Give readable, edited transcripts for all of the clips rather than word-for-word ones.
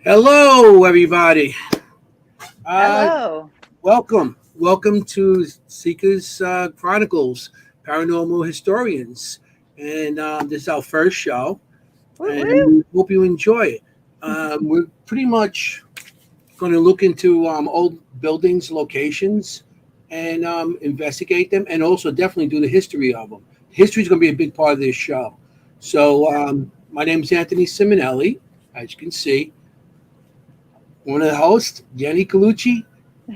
Hello, everybody. Uh, Hello. welcome to Seekers Chronicles, Paranormal Historians, and this is our first show, Woo and woo. we hope you enjoy it. We're pretty much going to look into old buildings, locations, and investigate them, and also definitely do the history of them. History is going to be a big part of this show. So, my name is Anthony Simonelli, as you can see. One of the hosts, Jennie Colucci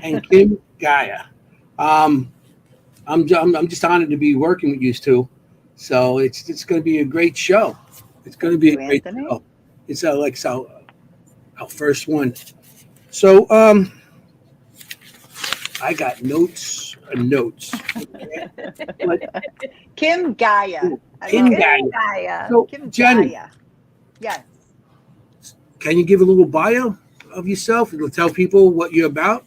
and Kim Gaia. Um, I'm just honored to be working with you two. So it's going to be a great show. It's going to Thank be a you, great Anthony. show. It's our first one. So I got notes and notes. Okay, but Kim Gaia. I Kim love it. Gaia. Good, Gaia. So Kim Jenny, Gaia. Yes. can you give a little bio of yourself? It'll tell people what you're about.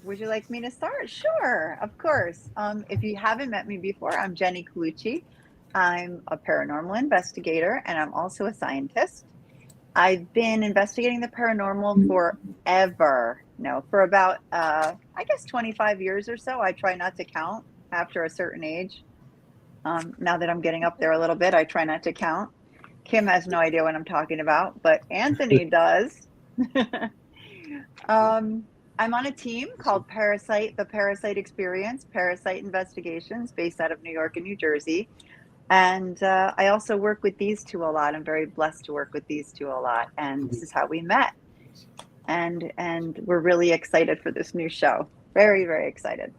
Would you like me to start? Sure, of course. If you haven't met me before, I'm Jennie Colucci. I'm a paranormal investigator and I'm also a scientist. I've been investigating the paranormal forever. No, for about I guess 25 years or so. I try not to count after a certain age. Now that I'm getting up there a little bit, I try not to count. Kim has no idea what I'm talking about, but Anthony does. um, I'm on a team called Parasite, the Parasite Experience, Parasite Investigations, based out of New York and New Jersey. And I also work with these two a lot. I'm very blessed to work with these two a lot. And this is how we met. And we're really excited for this new show. Very, very excited.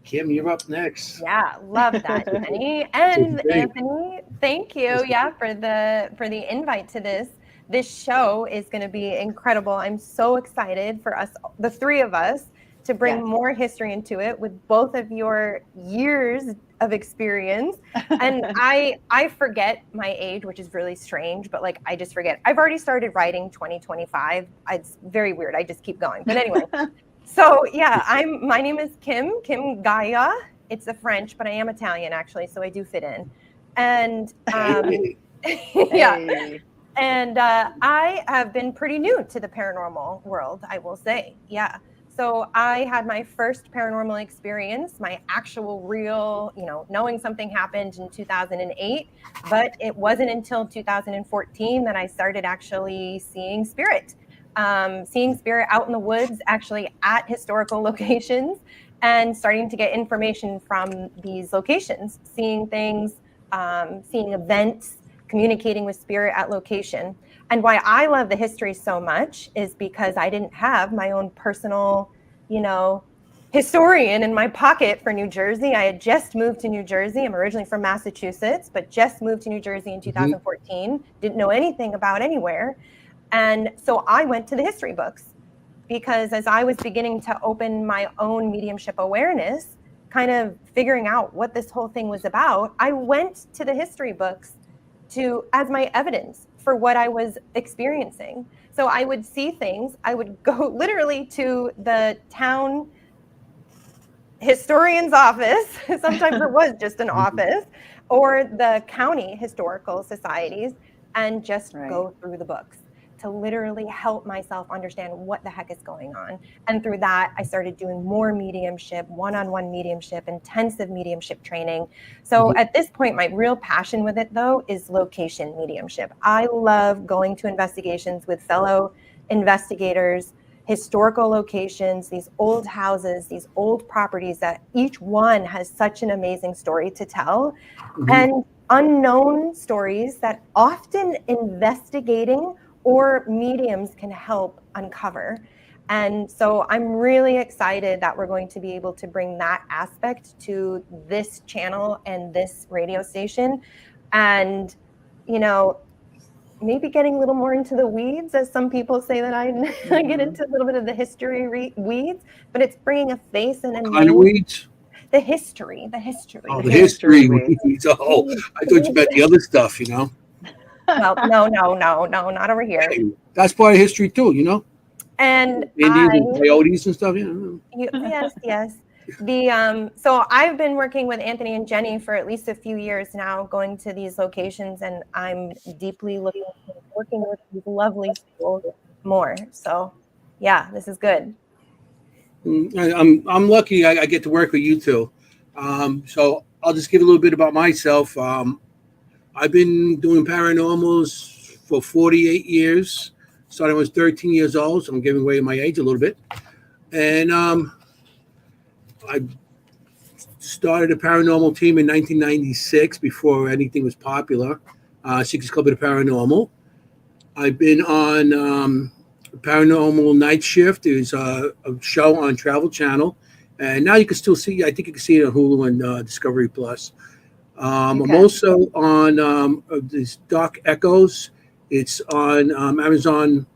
Kim, you're up next. Yeah, love that, Jenny. What you And think? Anthony, thank you. Yeah, for the invite to this. This show is going to be incredible. I'm so excited for us, the three of us, to bring Yes. more history into it with both of your years of experience. And I forget my age, which is really strange, but like I just forget. I've already started writing 2025. It's very weird. I just keep going. But anyway, so yeah, my name is Kim Gaia. It's a French, but I am Italian actually, so I do fit in. And Hey, yeah, Hey. and I have been pretty new to the paranormal world, I will say. Yeah. So I had my first paranormal experience, my actual real, knowing something happened in 2008, but it wasn't until 2014 that I started actually seeing spirit out in the woods, actually at historical locations, and starting to get information from these locations, seeing things, seeing events, communicating with spirit at location. And why I love the history so much is because I didn't have my own personal, historian in my pocket for New Jersey. I had just moved to New Jersey. I'm originally from Massachusetts, but just moved to New Jersey in mhm. 2014. Didn't know anything about anywhere. And so I went to the history books because as I was beginning to open my own mediumship awareness, kind of figuring out what this whole thing was about, I went to the history books to as my evidence for what I was experiencing. So I would see things, I would go literally to the town historian's office, sometimes it was just an office, or the county historical societies, and just Right. go through the books to literally help myself understand what the heck is going on. And through that, I started doing more mediumship, one-on-one mediumship, intensive mediumship training. So at this point, my real passion with it, though, is location mediumship. I love going to investigations with fellow investigators, historical locations, these old houses, these old properties that each one has such an amazing story to tell, Mhm. and unknown stories that often investigating or mediums can help uncover. And so I'm really excited that we're going to be able to bring that aspect to this channel and this radio station. And, maybe getting a little more into the weeds, as some people say that I, I get Mm-hmm. into a little bit of the history weeds, but it's bringing a face and a What kind of name, weeds? the history, the history, Oh, The the the history. history history weeds. weeds. Oh, I thought you meant the Weeds. other stuff. Well, no, not over here. Hey, that's part of history too. And Indians and coyotes and stuff. yes. So I've been working with Anthony and Jenny for at least a few years now, going to these locations, and I'm deeply looking working with these lovely schools more. So yeah, this is good. I'm lucky I get to work with you two. So I'll just give a little bit about myself. I've been doing paranormals for 48 years. Started when I was 13 years old, so I'm giving away my age a little bit. And I started a paranormal team in 1996 before anything was popular. Secrets Club of the Paranormal. I've been on Paranormal Night Shift. There's a show on Travel Channel, and now you can still see. I think you can see it on Hulu and Discovery Plus. I'm also on this Dark Echoes. It's on Amazon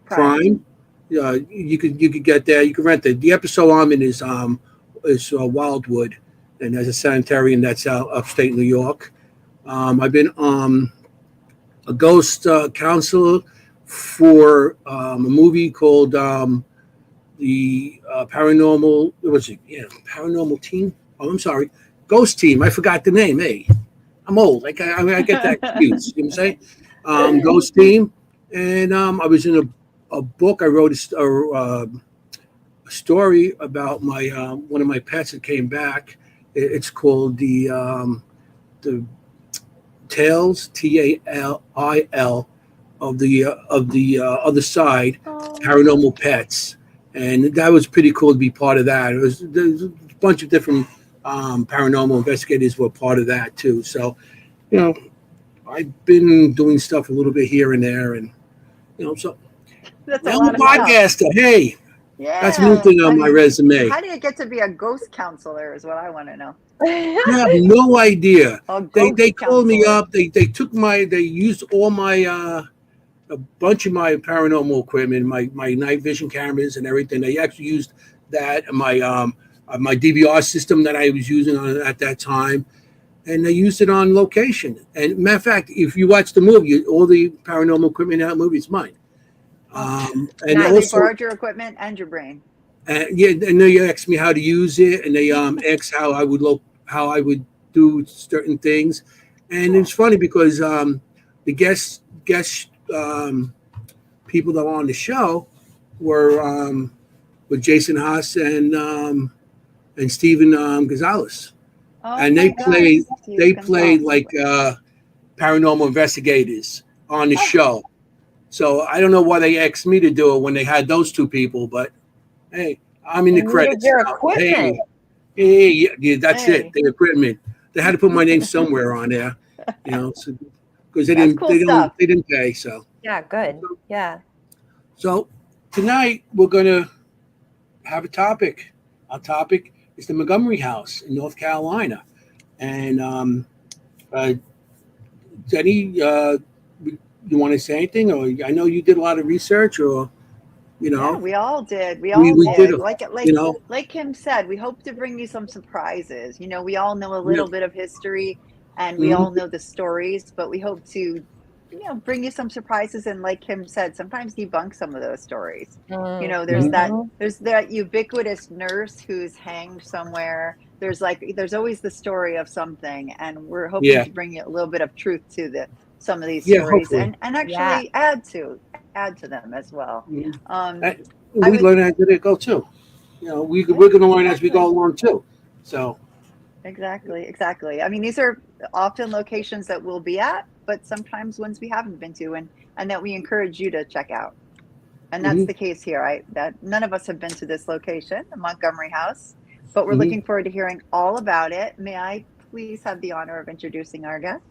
Prime. You could get there. You can rent it. The episode I'm in is Wildwood, and there's a sanitarium that's out upstate New York. I've been a ghost counselor for a movie called the Paranormal. What was it? Yeah, Paranormal Team. Oh, I'm sorry, Ghost Team. I forgot the name. Hey, I'm old. I get that confused. You know what I'm saying? Ghost Team, and I was in a book. I wrote a story about my one of my pets that came back. It's called the Tales, Tail, of the other side, Paranormal Pets, and that was pretty cool to be part of that. There's a bunch of different paranormal investigators were part of that too. So, I've been doing stuff a little bit here and there, and so That's I'm a podcaster. Hey, that's a new thing on my resume. How do you get to be a ghost counselor is what I want to know. I have no idea. They called me up. They used all my a bunch of my paranormal equipment, my night vision cameras and everything. They actually used that, my DVR system that I was using at that time, and they used it on location. And matter of fact, if you watch the movie, all the paranormal equipment in that movie is mine. And they borrowed your equipment and your brain. And they asked me how to use it, and they asked how I would do certain things. And it's funny because the guest people that were on the show were with Jason Haas and Steven Gonzalez, and they played like paranormal investigators on the show. So I don't know why they asked me to do it when they had those two people, but hey, I'm in the credits. Your equipment. Hey, that's it. The equipment. They had to put my name somewhere on there, because they didn't pay. So yeah, good. Yeah. So tonight we're gonna have a topic. Our topic is the Montgomery House in North Carolina, and Jennie, you want to say anything? Or I know you did a lot of research, or Yeah, we all did. We all did. Like Kim said, we hope to bring you some surprises. We all know a little bit of history, and we all know the stories, but we hope to bring you some surprises, and like Kim said, sometimes debunk some of those stories. There's that ubiquitous nurse who's hanged somewhere. There's always the story of something, and we're hoping to bring you a little bit of truth to some of these stories, hopefully. and actually add to them as well. We learn as we go too. We're going to learn as we go along too. So exactly. I mean, these are often locations that we'll be at, but sometimes ones we haven't been to, and that we encourage you to check out. And that's the case here. That none of us have been to this location, the Montgomery House, but we're looking forward to hearing all about it. May I please have the honor of introducing our guest?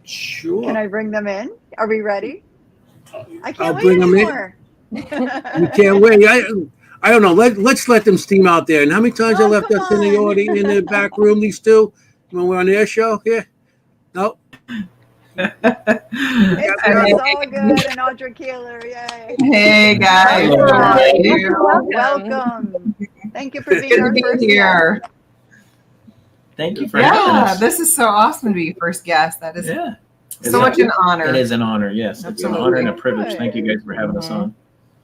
Sure. Can I bring them in? Are we ready? I can't wait bring anymore. We can't wait. I don't know. Let's let them steam out there. And how many times they left us in the audience in the back room? These two when we're on their show here. No. It's all good and Audra Keeler. Yay. Hey guys. Welcome. Thank you for being our first here. guest. Thank you for having us. This is so awesome to be first guest. That is so much an honor. It is an honor, yes. It's an honor and a privilege. Thank you guys for having us on.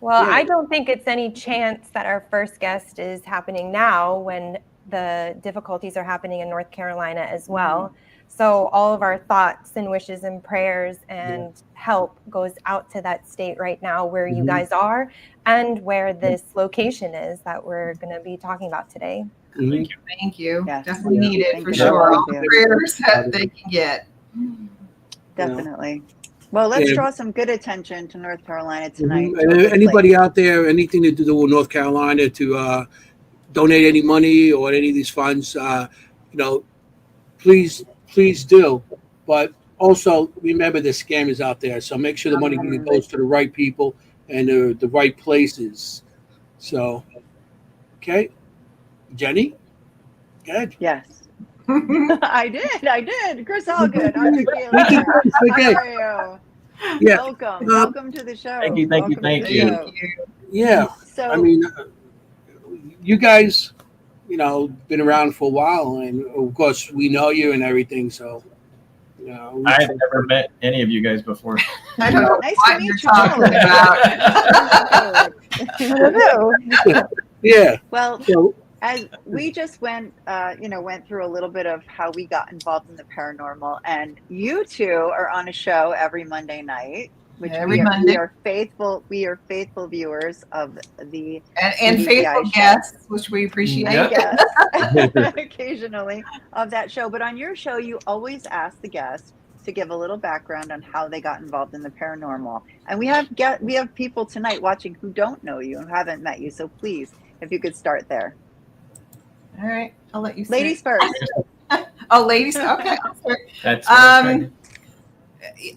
Well, I don't think it's any chance that our first guest is happening now when the difficulties are happening in North Carolina as well. So all of our thoughts and wishes and prayers and help goes out to that state right now where you guys are and where this location is that we're going to be talking about today. Thank you. Thank you. Yes. Definitely need it Thank for you. sure. Thank All the you. prayers that they can get. Definitely. Well, let's Yeah. draw some good attention to North Carolina tonight. And anybody out there, anything to do with North Carolina to donate any money or any of these funds, please do. But also remember the scammers out there. So make sure the money goes to the right people and the right places. So, okay. Jenny? Good. Yes. I did. Chris Allgood, our tequila. Okay. How are you? Yeah. Welcome to the show. Thank you. Welcome to the show. Yeah. So, I mean, you guys, been around for a while, and of course we know you and everything. So, I've never met any of you guys before. I don't know nice what to meet you're you. talking about. yeah. Well, So, as we just went through a little bit of how we got involved in the paranormal, and you two are on a show every Monday night, which Every we Monday. are faithful viewers of the And TBI faithful show. guests, which we appreciate. And Yep. guests occasionally of that show. But on your show, you always ask the guests to give a little background on how they got involved in the paranormal. And we have people tonight watching who don't know you and haven't met you. So please, if you could start there. All right, I'll let you. Ladies first. Oh, ladies. Okay. That's what I was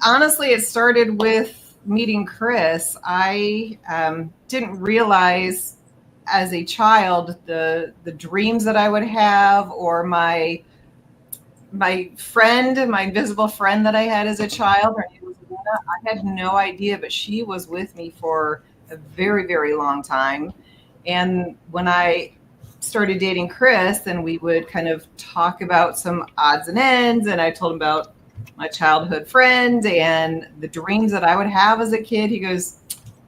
Honestly, it started with meeting Chris. I didn't realize as a child the dreams that I would have, or my friend, my invisible friend that I had as a child. Her name was Luna. I had no idea, but she was with me for a very, very long time. And when I started dating Chris, and we would kind of talk about some odds and ends, and I told him about my childhood friend and the dreams that I would have as a kid. He goes,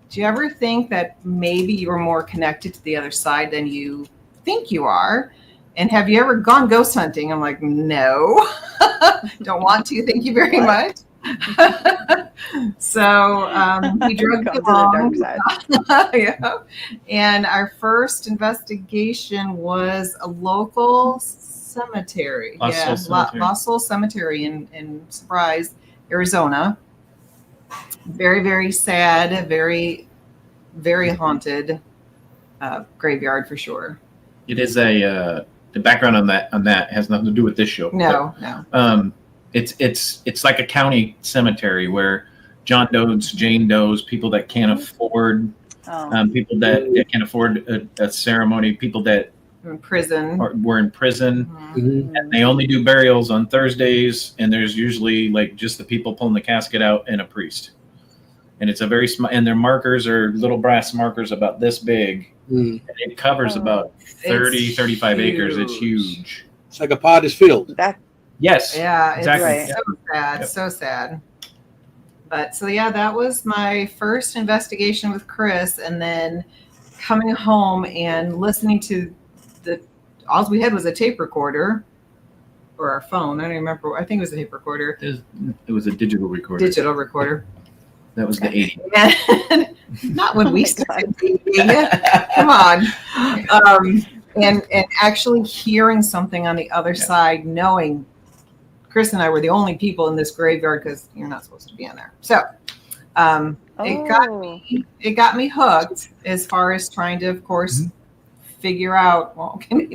do you ever think that maybe you were more connected to the other side than you think you are? And have you ever gone ghost hunting? I'm like, no, don't want to. Thank you very much. So he drug me along. Yeah. And our first investigation was a local cemetery. Lost Soul Cemetery in Surprise, Arizona. Very, very sad, very, very haunted graveyard for sure. It is the background on that has nothing to do with this show. No. It's like a county cemetery where John Doe's, Jane Doe's, people that can't afford, people that can't afford a ceremony, people that in prison were in prison, and they only do burials on Thursdays, and there's usually like just the people pulling the casket out and a priest, and it's a very small, and their markers are little brass markers about this big, and it covers about 35 acres. It's huge. It's like a potter's field. Yes. Yeah, exactly. It's so sad, so sad. But so that was my first investigation with Chris, and then coming home and listening to all we had was a tape recorder or our phone. I don't remember. I think it was a tape recorder. It was a digital recorder. Digital recorder. That was the 80s. Not when we started dating. Come on. And actually hearing something on the other side, knowing Chris and I were the only people in this graveyard because you're not supposed to be in there. So it got me hooked as far as trying to, of course, figure out, well, okay,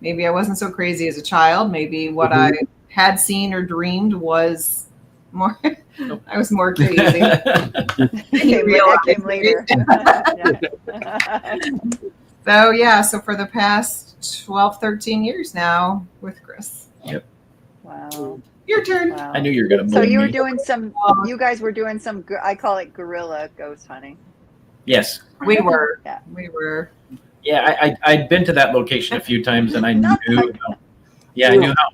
maybe I wasn't so crazy as a child. Maybe what I had seen or dreamed was more, I was more crazy. That came later. So for the past 12, 13 years now with Chris. Yep. Wow. Your turn. Wow. I knew you were going to So you guys were doing some, I call it guerrilla ghost hunting. Yes. We were. Yeah. We were. Yeah, I'd been to that location a few times, and I knew how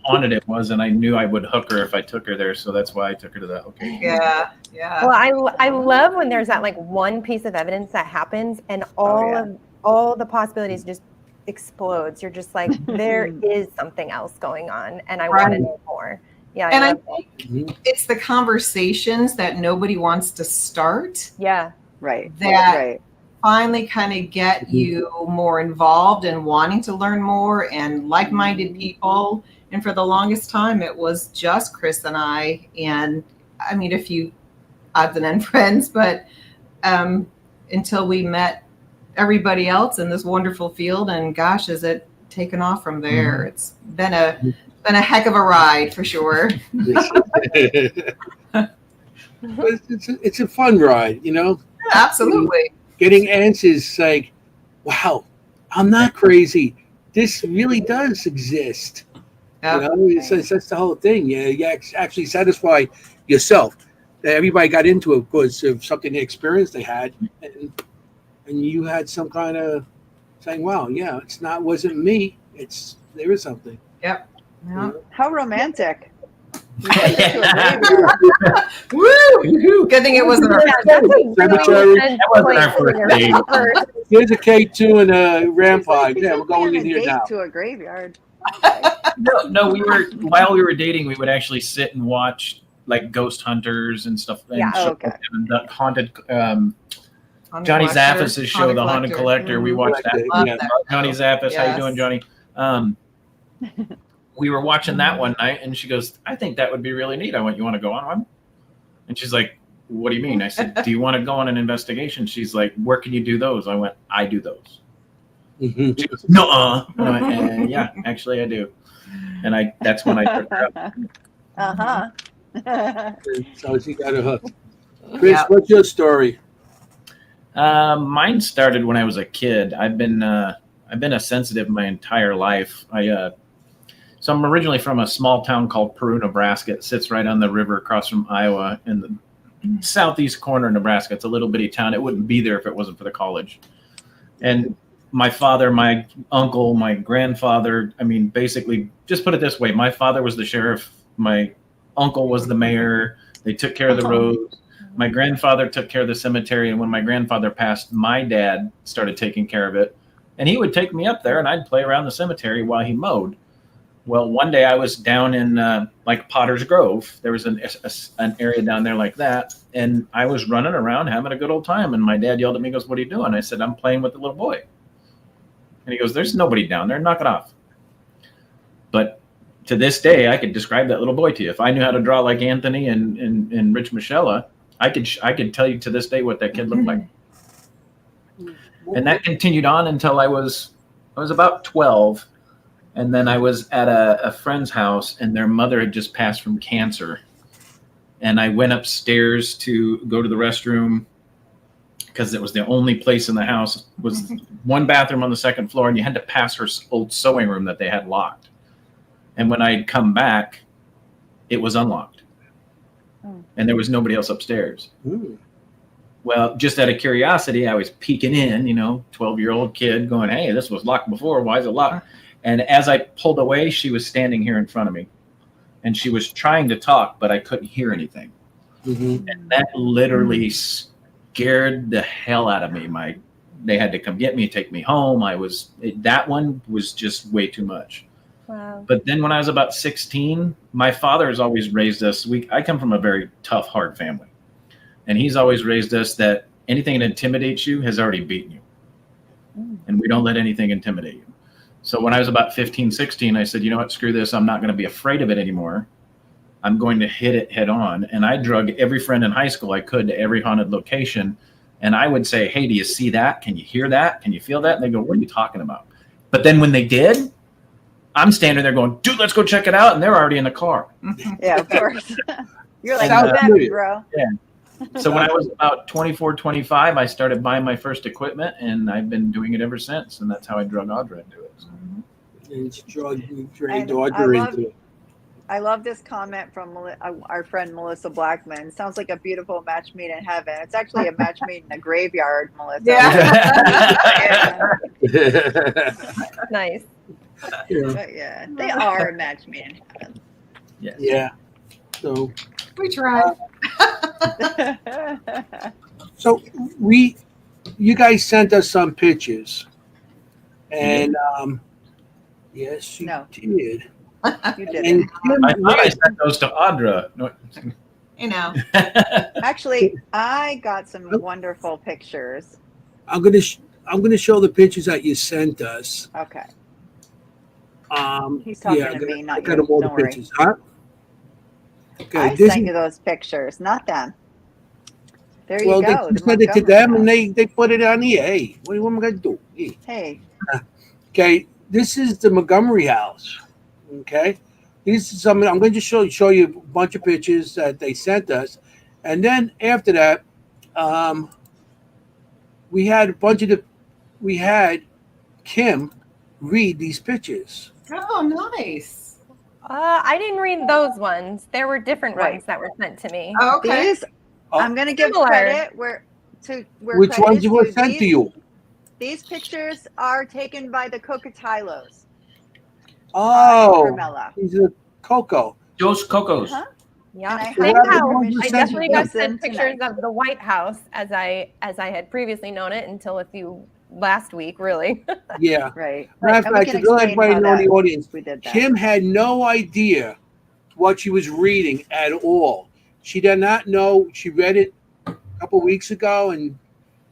haunted it was, and I knew I would hook her if I took her there, so that's why I took her to that location. Yeah. Well, I love when there's that like one piece of evidence that happens, and all the possibilities just explodes. You're just like, there is something else going on, and I want to know more. Yeah. And I love think Mhm. it's the conversations that nobody wants to start Yeah. Right. that Right. finally kind of get you more involved and wanting to learn more and like-minded people. And for the longest time, it was just Chris and I, and I mean, a few odds and end friends, but until we met everybody else in this wonderful field. And gosh, has it taken off from there? Mhm. It's been a heck of a ride for sure. But it's a fun ride, you know. Absolutely. Getting answers like, "Wow, I'm not crazy. This really does exist." Yep. You know, that's the whole thing. You actually satisfy yourself. Everybody got into it because of something they experienced they had, and you had some kind of saying, "Wow, yeah, wasn't me. There is something." Yep. Yeah. How romantic. You took it to a graveyard. Woo! Good thing it wasn't our Yeah, that's a really Cemetery. intense That wasn't place our for first your date. first. Here's a K2 and a Ram It's like, 5. he Yeah, we're took me going on in a here date now. to a graveyard. No, while we were dating, we would actually sit and watch like Ghost Hunters and stuff. And Yeah. shows Okay. and the haunted. Haunted Johnny Collector, Zappis' show, The Haunted Collector. We Mhm. watched that. Love Yeah. that Johnny show. Zappis, how you Yes. doing, Johnny? We were watching that one night, and she goes, "I think that would be really neat." I went, "You want to go on one?" And she's like, "What do you mean?" I said, "Do you want to go on an investigation?" She's like, "Where can you do those?" I went, "I do those." Mhm. She goes, "Nuh-uh." And I went, "Yeah, actually, I do." And that's when I took her up. Uh-huh. So she got a hook. Chris, Yeah. what's your story? Mine started when I was a kid. I've been a sensitive my entire life. So I'm originally from a small town called Peru, Nebraska. It sits right on the river across from Iowa in the southeast corner of Nebraska. It's a little bitty town. It wouldn't be there if it wasn't for the college. And my father, my uncle, my grandfather, I mean, basically, just put it this way. My father was the sheriff. My uncle was the mayor. They took care of the roads. My grandfather took care of the cemetery. And when my grandfather passed, my dad started taking care of it. And he would take me up there and I'd play around the cemetery while he mowed. Well, one day I was down in like Potter's Grove. There was an area down there like that. And I was running around having a good old time. And my dad yelled at me, goes, "What are you doing?" I said, "I'm playing with the little boy." And he goes, "There's nobody down there. Knock it off." But to this day, I could describe that little boy to you. If I knew how to draw like Anthony and Rich Michella, I could tell you to this day what that kid looked like. And that continued on until I was about 12. And then I was at a friend's house, and their mother had just passed from cancer. And I went upstairs to go to the restroom because it was the only place in the house. It was one bathroom on the second floor, and you had to pass her old sewing room that they had locked. And when I'd come back, it was unlocked. And there was nobody else upstairs. Ooh. Well, just out of curiosity, I was peeking in, 12-year-old kid going, "Hey, this was locked before. Why is it locked?" And as I pulled away, she was standing here in front of me. And she was trying to talk, but I couldn't hear anything. Mhm. And that literally scared the hell out of me. They had to come get me, take me home. That one was just way too much. Wow. But then when I was about 16, my father has always raised us. I come from a very tough, hard family. And he's always raised us that anything that intimidates you has already beaten you. And we don't let anything intimidate you. So when I was about 15, 16, I said, "You know what, screw this. I'm not going to be afraid of it anymore. I'm going to hit it head on." And I drug every friend in high school I could to every haunted location. And I would say, "Hey, do you see that? Can you hear that? Can you feel that?" And they go, "What are you talking about?" But then when they did, I'm standing there going, "Dude, let's go check it out." And they're already in the car. Yeah, of course. You're like, And, "Oh, that, bro." So when I was about 24, 25, I started buying my first equipment, and I've been doing it ever since. And that's how I drug Audra into it. So. And she dragged And Audra into it. I love this comment from our friend Melissa Blackman. Sounds like a beautiful match made in heaven. It's actually a match made in a graveyard, Melissa. Yeah. Nice. Yeah. But yeah, they are a match made in heaven. Yes. Yeah. So We tried. So you guys sent us some pictures, and yes, you No. did. You did And it. Kim I thought I read, sent those to Audra. No. You know. Actually, I got some wonderful pictures. I'm gonna show the pictures that you sent us. Okay. He's Yeah, talking to me, I not got you. all the Don't worry. pictures, huh? Okay, I this sent is you those pictures, not them. There you well, they go. The sent it to Montgomery them and house. they put it on here. Hey, what am I gonna do? Hey. Hey, Okay, this is the Montgomery house. Okay, these is some. I'm going to just show you a bunch of pictures that they sent us, and then after that, um, we had a bunch of we had Kim read these pictures. Oh, nice. I didn't read those ones. There were different Right. ones that were sent to me. Oh, okay. these Oh, I'm going to give Similar. credit where which credit ones is were due. sent to you? These pictures are taken by the Cocatilos. Oh, Carmela. these are Coco. Dos Cocos. Uh-huh. Yeah, And I same have house. permission I to definitely use got them sent pictures tonight. of the White House as I had previously known it until last week, really. Yeah. Right. Matter of And we fact, can to let explain everybody how know in the that audience, we did that. Kim had no idea what she was reading at all. She did not know. She read it a couple weeks ago, and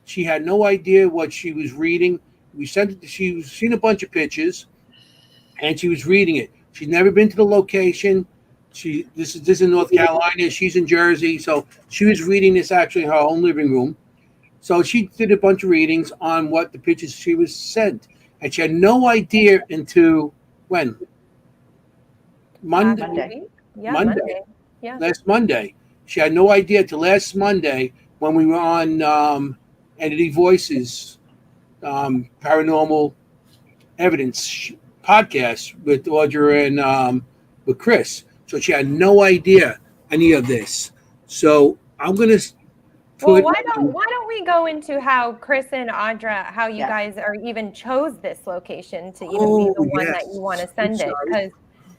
she had no idea what she was reading. We sent it. She was seen a bunch of pictures, and she was reading it. She's never been to the location. This is in North Carolina. She's in Jersey, so she was reading this actually in her own living room. So she did a bunch of readings on what the pictures she was sent, and she had no idea until when Monday. Monday. Week? Yeah, Monday. Monday. Yeah. Last Monday. She had no idea till last Monday when we were on Entity Voices Paranormal Evidence podcast with Audra and with Chris. So she had no idea any of this. So I'm gonna Well, put. why don't we go into how Chris and Audra, how you Yes. guys are even chose this location to even be Oh, the one that yes. you want to I'm send it, sorry.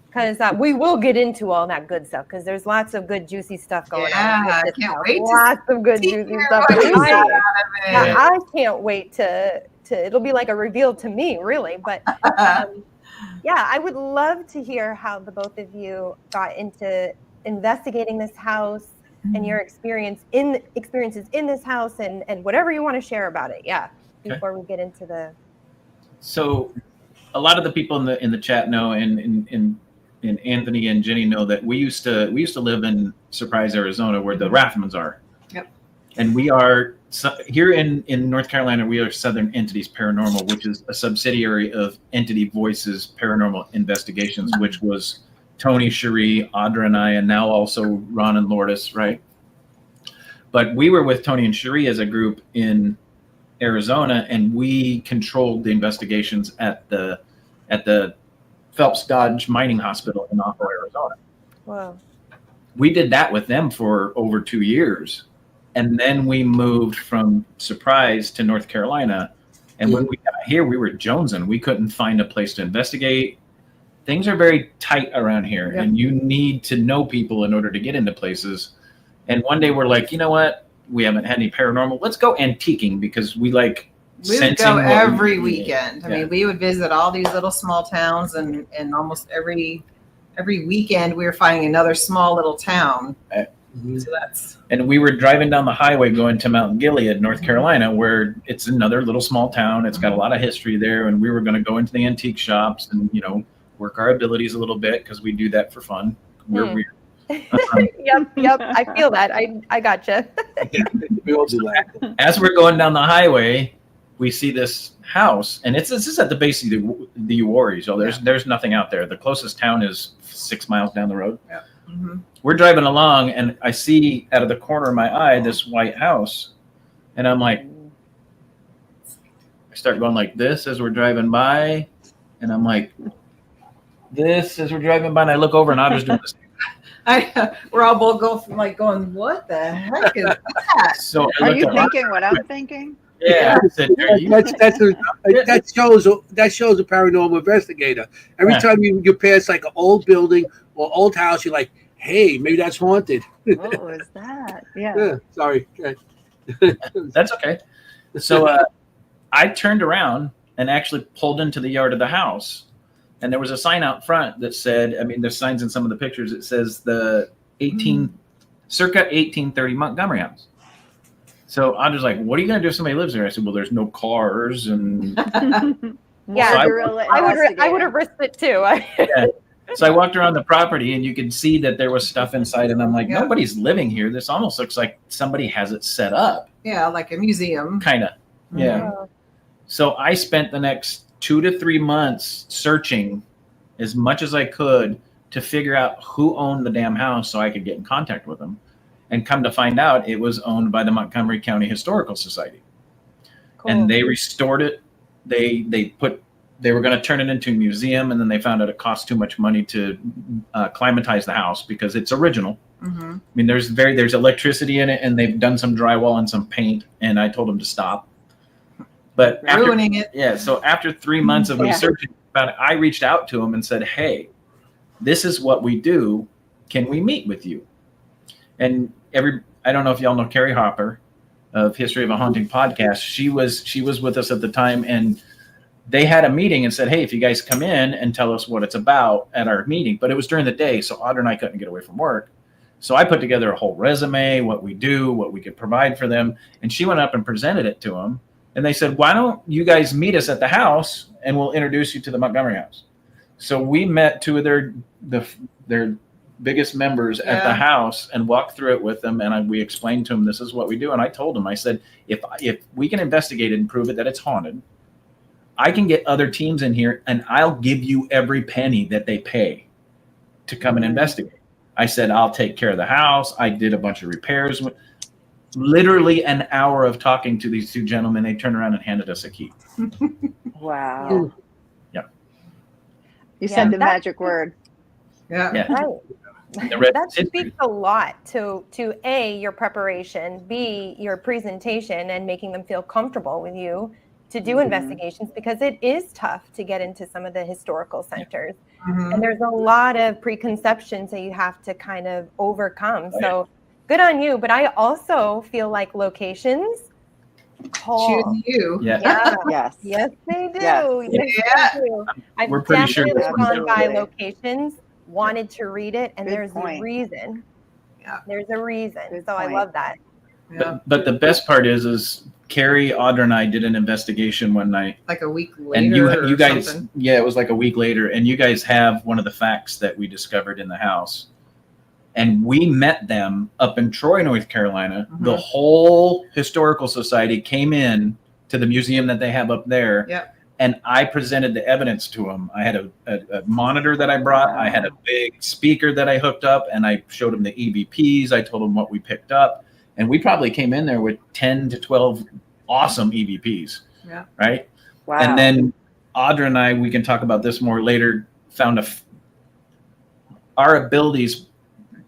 because we will get into all that good stuff because there's lots of good juicy stuff going Yeah, on. with I this can't house. wait to Lots of good see juicy here stuff. what And you Juicy. got out of Yeah. I can't wait to it'll be like a reveal to me, really. But it. yeah, I would love to hear how the both of you got into investigating this house and your experiences in this house and whatever you want to share about it. Yeah, Okay. before we get into the. So, a lot of the people in the chat know, and Anthony and Jenny know that we used to live in Surprise, Arizona, where the Rathmans are. Yep. And we are here in North Carolina. We are Southern Entities Paranormal, which is a subsidiary of Entity Voices Paranormal Investigations, which was Tony, Cherie, Audra, and I, and now also Ron and Lourdes, right? But we were with Tony and Cherie as a group in Arizona, and we controlled the investigations at the Phelps Dodge Mining Hospital in Napo, Arizona. Whoa. We did that with them for over 2 years. And then we moved from Surprise to North Carolina. And when we got here, we were jonesing. We couldn't find a place to investigate. Things are very tight around here, Yep. and you need to know people in order to get into places. And one day we're like, you know what? We haven't had any paranormal. Let's go antiquing because we like We would sensing go what we- every weekend. I Yeah. mean, we would visit all these little small towns, and almost every weekend we were finding another small little town. So that's And we were driving down the highway going to Mount Gilead, North Carolina, where it's another little small town. It's got a lot of history there. And we were going to go into the antique shops and, work our abilities a little bit because we do that for fun. We're weird. Yep. I feel that. I gotcha. We all do that. As we're going down the highway, we see this house, and this is at the base of the Uwharrie. So there's nothing out there. The closest town is 6 miles down the road. We're driving along, and I see out of the corner of my eye this white house, and I'm like, I start going like this as we're driving by, and I'm like, this as we're driving by, and I look over, and Audra's doing this. we're all both going, what the heck is that? So I Are looked you at thinking what I'm thinking? Yeah, I said, "Are you-" That shows a paranormal investigator. Every Yeah. time you pass like an old building or old house, you're like, hey, maybe that's haunted. What was that? Yeah. Yeah, sorry. Okay. That's okay. So I turned around and actually pulled into the yard of the house. And there was a sign out front that said, I mean, there's signs in some of the pictures. It says the circa 1830 Montgomery House. So I'm just like, what are you going to do if somebody lives there? I said, well, there's no cars. And Yeah, So guerrilla I would investigating. have risked it too. yeah. So I walked around the property and you could see that there was stuff inside. And I'm like, Yeah. nobody's living here. This almost looks like somebody has it set up. Yeah, like a museum. Kind of. Yeah. So I spent the next 2 to 3 months searching as much as I could to figure out who owned the damn house so I could get in contact with them. And come to find out, it was owned by the Montgomery County Historical Society. Cool. And they restored it. They were going to turn it into a museum, and then they found out it cost too much money to climatize the house because it's original. Mm-hmm. I mean, there's electricity in it, and they've done some drywall and some paint, and I told them to stop. But after, Ruining it. yeah, so after 3 months of Yeah. researching about it, I reached out to them and said, hey, this is what we do. Can we meet with you? And I don't know if y'all know Carrie Hopper of History of a Haunting podcast. She was with us at the time, and they had a meeting and said, hey, if you guys come in and tell us what it's about at our meeting. But it was during the day, so Audra and I couldn't get away from work. So I put together a whole resume, what we do, what we could provide for them. And she went up and presented it to them. And they said, why don't you guys meet us at the house and we'll introduce you to the Montgomery House. So we met two of their biggest members at the house and walked through it with them. And we explained to them, this is what we do. And I told them, I said, if we can investigate it and prove it that it's haunted, I can get other teams in here and I'll give you every penny that they pay to come and investigate. I said, I'll take care of the house. I did a bunch of repairs. Literally an hour of talking to these two gentlemen. They turned around and handed us a key. Wow. Yeah. You said the that- magic word. Yeah. Yeah. Right. The rest That is history. speaks a lot to A, your preparation, B, your presentation and making them feel comfortable with you to do investigations, because it is tough to get into some of the historical centers. Mhm. And there's a lot of preconceptions that you have to kind of overcome. So good on you. But I also feel like locations call. Choose you. Yeah. Yeah. Yes. Yes, they do. Yes. Yes, Yeah. they do. I've We're pretty sure definitely this one's gone by Absolutely. locations, wanted to read it, and Good there's point. a reason. Yeah. There's a reason. Good So I point. love that. Yeah. But the best part is Carrie, Audra, and I did an investigation one night. Like a week later. And you or guys, something. yeah, it was like a week later, and you guys have one of the facts that we discovered in the house. And we met them up in Troy, North Carolina. Mhm. The whole historical society came in to the museum that they have up there. Yep. And I presented the evidence to them. I had a monitor that I brought. I had a big speaker that I hooked up, and I showed them the EVPs. I told them what we picked up. And we probably came in there with 10 to 12 awesome EVPs. Yeah. Right. Wow. And then Audra and I, we can talk about this more later, found our abilities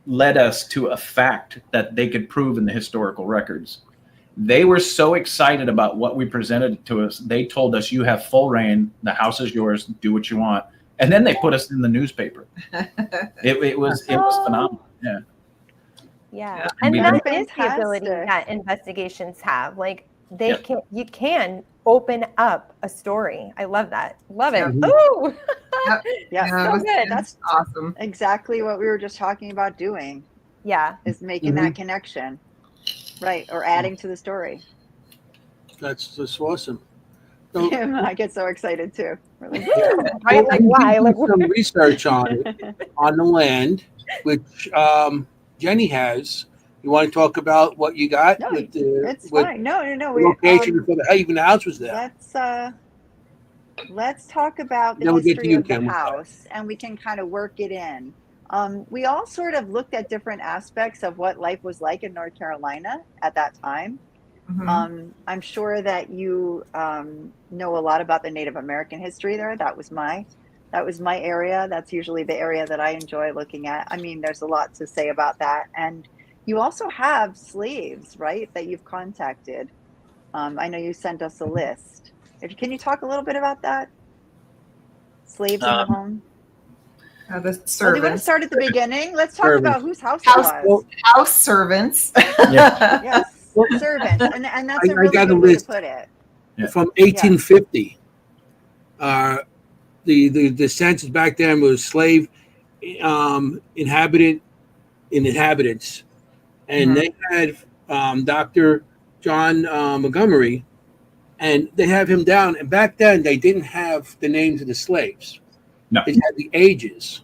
led us to a fact that they could prove in the historical records. They were so excited about what we presented to us. They told us, you have full reign. The house is yours. Do what you want. And then they put us in the newspaper. It was phenomenal. Yeah. Yeah. Yeah. And We- that That's is the ability fantastic. that investigations have. Like Yeah. you can open up a story. I love that. Love it. Yeah. Ooh. Yes. Yeah, so it was- good. That's awesome. exactly what we were just talking about doing, Yeah. is making that connection. Right. Or adding to the story. That's awesome. So, I get so excited too. We're like, Right? Like why? Like some research on it, on the land, which Jenny has. You want to talk about what you got No, with the it's with fine. No. the We, location for the even the house was there. let's talk about the Then we'll get to history you, of the Kim. house, and we can kind of work it in. We all sort of looked at different aspects of what life was like in North Carolina at that time. Mhm. I'm sure that you know a lot about the Native American history there. That was my area. That's usually the area that I enjoy looking at. I mean, there's a lot to say about that. And you also have slaves, right, that you've contacted. I know you sent us a list. Can you talk a little bit about that? Slaves in the home? The Oh, do you want to servants. start at the beginning? Let's talk Servants. about whose house House- it was. House servants. Yeah. Yes, servants. And that's I a really got a good way to list. put it. Yeah. From 1850. the census back then was slave inhabitants, and they had Dr. John Montgomery, and they have him down. And back then, they didn't have the names of the slaves. No. They had the ages,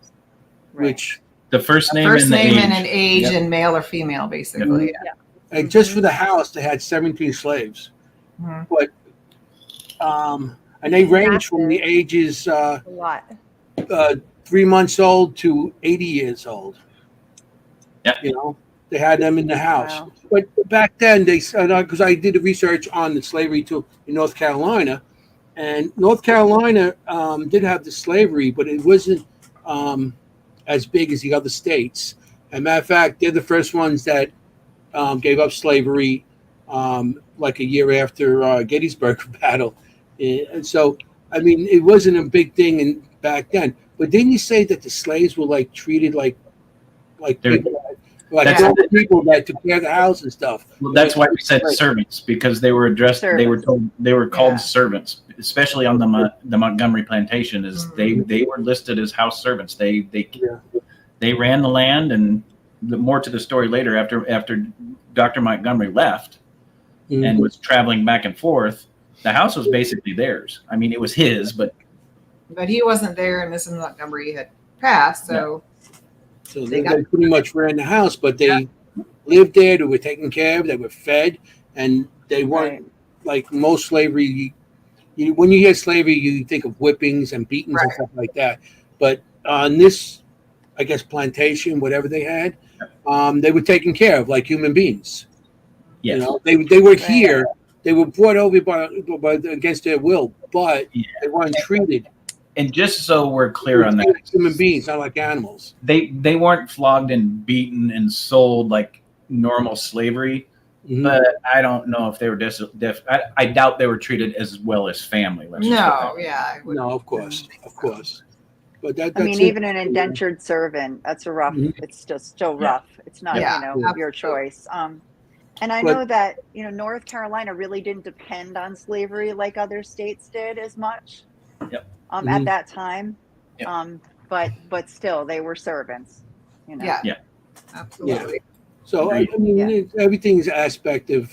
Right. which The first name, First and the name age. and an age Yep. and male or female, basically. and just for the house, they had 17 slaves. Mhm. But and they range from the Massive. ages A lot. 3 months old to 80 years old. Yeah. You know, they had them in the house. Wow. But back then, they said, because I did the research on the slavery in North Carolina, and North Carolina did have the slavery, but it wasn't as big as the other states. As a matter of fact, they're the first ones that gave up slavery like a year after Gettysburg Battle. And so, I mean, it wasn't a big thing back then. But didn't you say that the slaves were like treated like They're- people, like That's- all the people that took care of the house and stuff? Well, that's why we said Right. servants, because they were addressed. They were Servants. told they were called Yeah. servants, especially on the Montgomery plantation. Is they were listed as house servants. They ran the land, and more to the story later. After Dr. Montgomery left and was traveling back and forth, the house was basically theirs. I mean, it was his, but But he wasn't there, and Mrs. Montgomery had passed, so So They they got- pretty much ran the house, but they lived there. They were taken care of. They were fed, and they weren't like most slavery. When you hear slavery, you think of whippings and beatings and Right. stuff like that. But on this, I guess, plantation, whatever they had, they were taken care of like human beings. yes, You know, they were here. They were brought over by against their will, but Yeah. they weren't treated and just so we're clear on that, like human beings, not like animals. they weren't flogged and beaten and sold like normal slavery. Mhm. But I don't know if they were I doubt they were treated as well as family. Let's just put no, that. yeah. I would- No, of course. But I that's mean, it. even an indentured servant, that's a rough, Mhm. it's just still rough. It's not, Yeah, you know, your absolutely. choice. And I But- know that, you know, North Carolina really didn't depend on slavery like other states did as much Yep. at Mhm. that time. Yep. But still, they were servants, you know. Yeah. Yeah. Absolutely. So I mean, Yeah. everything's aspect of,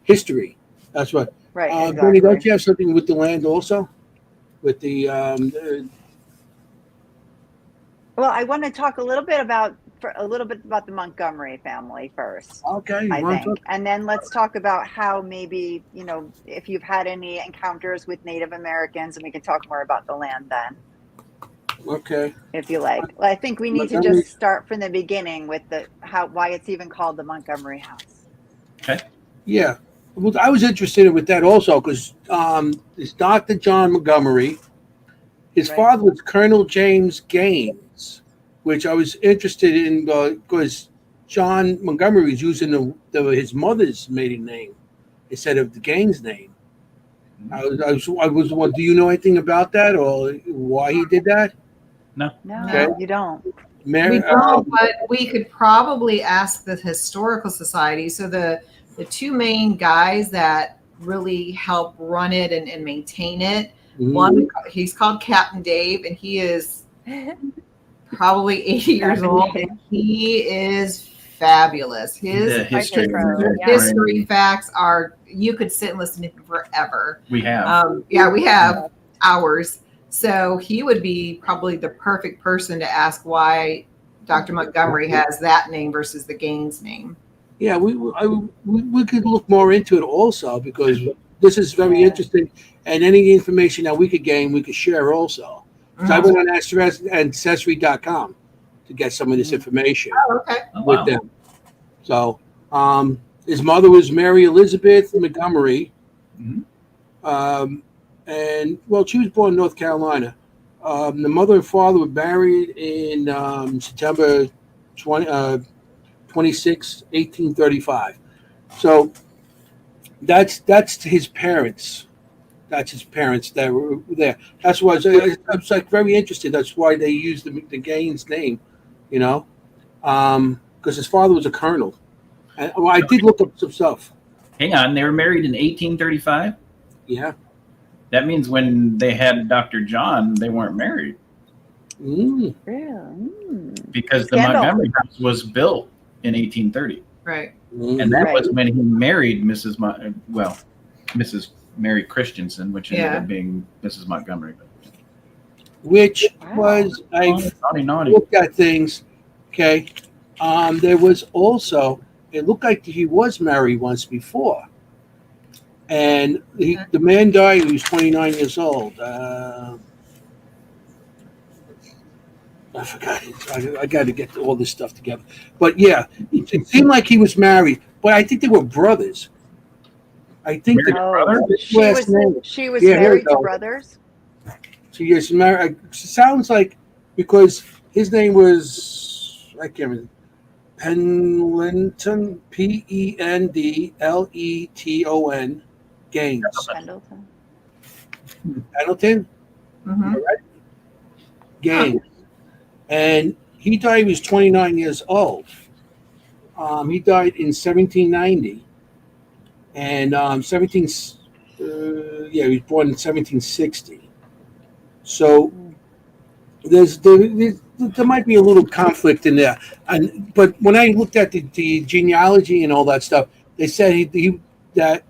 history. That's what. Right, Bernie, don't exactly. you have something with the land also? With the Well, I want to talk a little bit about the Montgomery family first. okay, I you want think. And then let's talk about how maybe, you know, if you've had any encounters with Native Americans, and we can talk more about the land then, okay. if you like. Well, I think we need to Montgomery- just start from the beginning with why it's even called the Montgomery House. Yeah. Well, I was interested with that also because it's Dr. John Montgomery. His Right. father was Colonel James Gaines, which I was interested in because John Montgomery was using his mother's maiden name instead of the Gaines name. I was. Well, do you know anything about that or why he did that? No, Okay. you don't. Mary, We don't, but we could probably ask the Historical Society. So the two main guys that really help run it and maintain it, mhm. one, he's called Captain Dave, and he is probably 80 years Captain old. Dave. And he is fabulous. The His history. Yeah. history facts are, you could sit and listen to him forever. We have. Yeah, we have hours. So he would be probably the perfect person to ask why Dr. Montgomery has that name versus the Gaines name. Yeah, we could look more into it also because this is very interesting, and any information that we could gain, we could share also. So I went on Ancestry.com to get some of this information Oh, okay. Oh, with wow. them. So his mother was Mary Elizabeth Montgomery, Mhm. and well, she was born in North Carolina. The mother and father were married in September 26, 1835. So that's his parents. That's his parents that were there. That's why I was like very interested. That's why they used the Gaines name, because his father was a colonel. And I did look up some stuff. Hang on, they were married in 1835. Yeah. That means when they had Dr. John, they weren't married Mm. Really? because the Scandal. Montgomery house was built in 1830. Right. And that Right. was when he married Mrs. Mrs. Mary Christensen, which ended Yeah. up being Mrs. Montgomery. Which Wow. was, I Naughty. looked at things, okay. There was also, it looked like he was married once before. And the man died, he was 29 years old. I forgot. I got to get all this stuff together. But yeah, it seemed like he was married, but I think they were brothers. I think Married the brother? last name. She was Yeah, here we married to go. brothers. She is married. It sounds like because his name was, I can't remember, Pendleton, Pendleton, Gaines. Pendleton. Pendleton? Mm-hmm. Gaines. And he died, he was 29 years old. He died in 1790. And he was born in 1760. So there might be a little conflict in there. But when I looked at the genealogy and all that stuff, they said that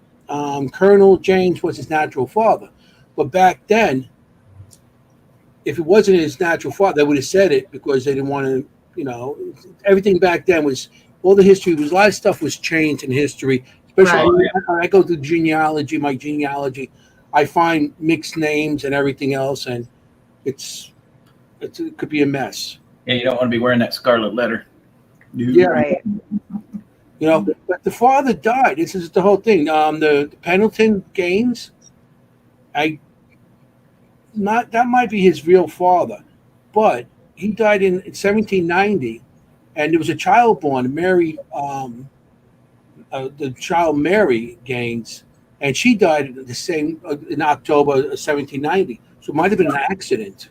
Colonel James was his natural father. But back then, if it wasn't his natural father, they would have said it because they didn't want to, everything back then was, all the history was, a lot of stuff was changed in history. Especially when I go through my genealogy, I find mixed names and everything else, and it could be a mess. Yeah, you don't want to be wearing that scarlet letter. Yeah. Right. But the father died. This is the whole thing. The Pendleton Gaines, that might be his real father, but he died in 1790, and there was a child born, Mary, the child Mary Gaines, and she died the same in October 1790. So it might have been an accident.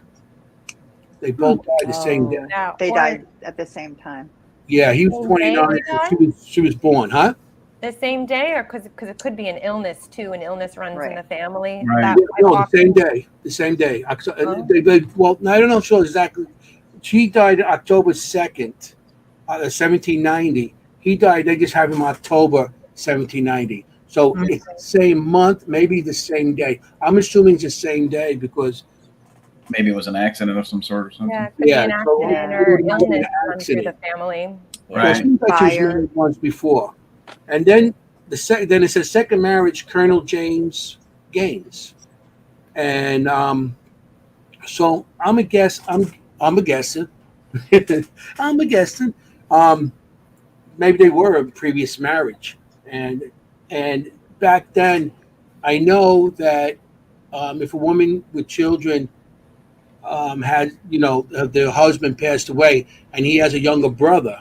They both died the same day. Yeah, They or died at the same time. Yeah, he was Same 29. day they And she was born, huh? the same day, or because it could be an illness too. An illness runs in Right. the family. Right. That No, quite the same often- day. The same day. Oh. Well, I don't know if so exactly. She died October 2nd, 1790. He died, they just have him October 1790. So it's the same month, maybe the same day. I'm assuming it's the same day because Maybe it was an accident of some sort or something. Yeah, it could be an Yeah, so accident it or would have been illness an run through the accident. family. Well, Right. it seems like she was Fire. married once before. And then then it says second marriage, Colonel James Gaines. And so I'm a guesser. I'm a guessing. Maybe they were a previous marriage. And back then I know that if a woman with children had, their husband passed away and he has a younger brother,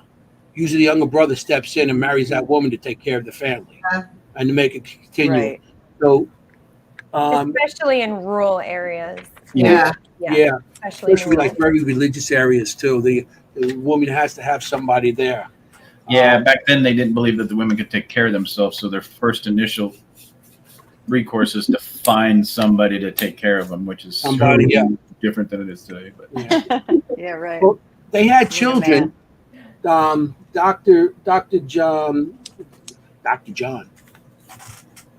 usually the younger brother steps in and marries that woman to take care of the family and to make it continue. Right. So, Especially in rural areas. yeah, Especially in especially rural. like very religious areas too. The woman has to have somebody there. Yeah, back then they didn't believe that the women could take care of themselves, so their first initial recourse is to find somebody to take care of them, which is Somebody, totally different than it is today. But Yeah. Yeah, right. Well, they had Yeah, children.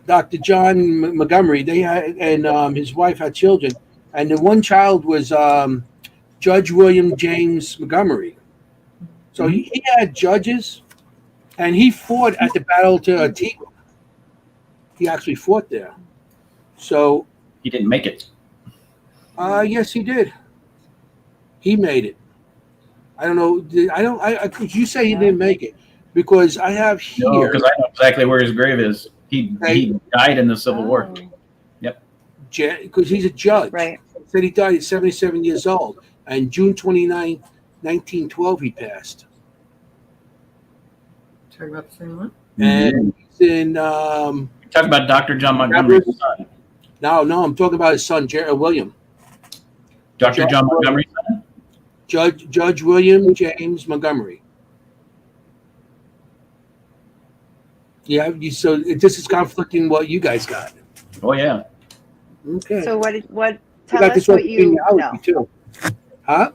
Dr. John Montgomery. They had, and his wife had children, and the one child was Judge William James Montgomery. So he had judges, and he fought at the Battle to Antigua. He actually fought there. So he didn't make it. yes, he did. He made it. I don't know. Could you say he didn't make it? Because I have here. No, because I know exactly where his grave is. He died in the Civil War. Because he's a judge. Right. Said he died at 77 years old. And June 29, 1912, he passed. Talk about the same one. And he's in. Talk about Dr. John Montgomery's son. No, I'm talking about his son, William. Dr. John Montgomery's son? Judge William James Montgomery. Yeah, so this is conflicting what you guys got. Oh, yeah. Okay. So what? You Tell got us this what you know. genealogy too. Huh?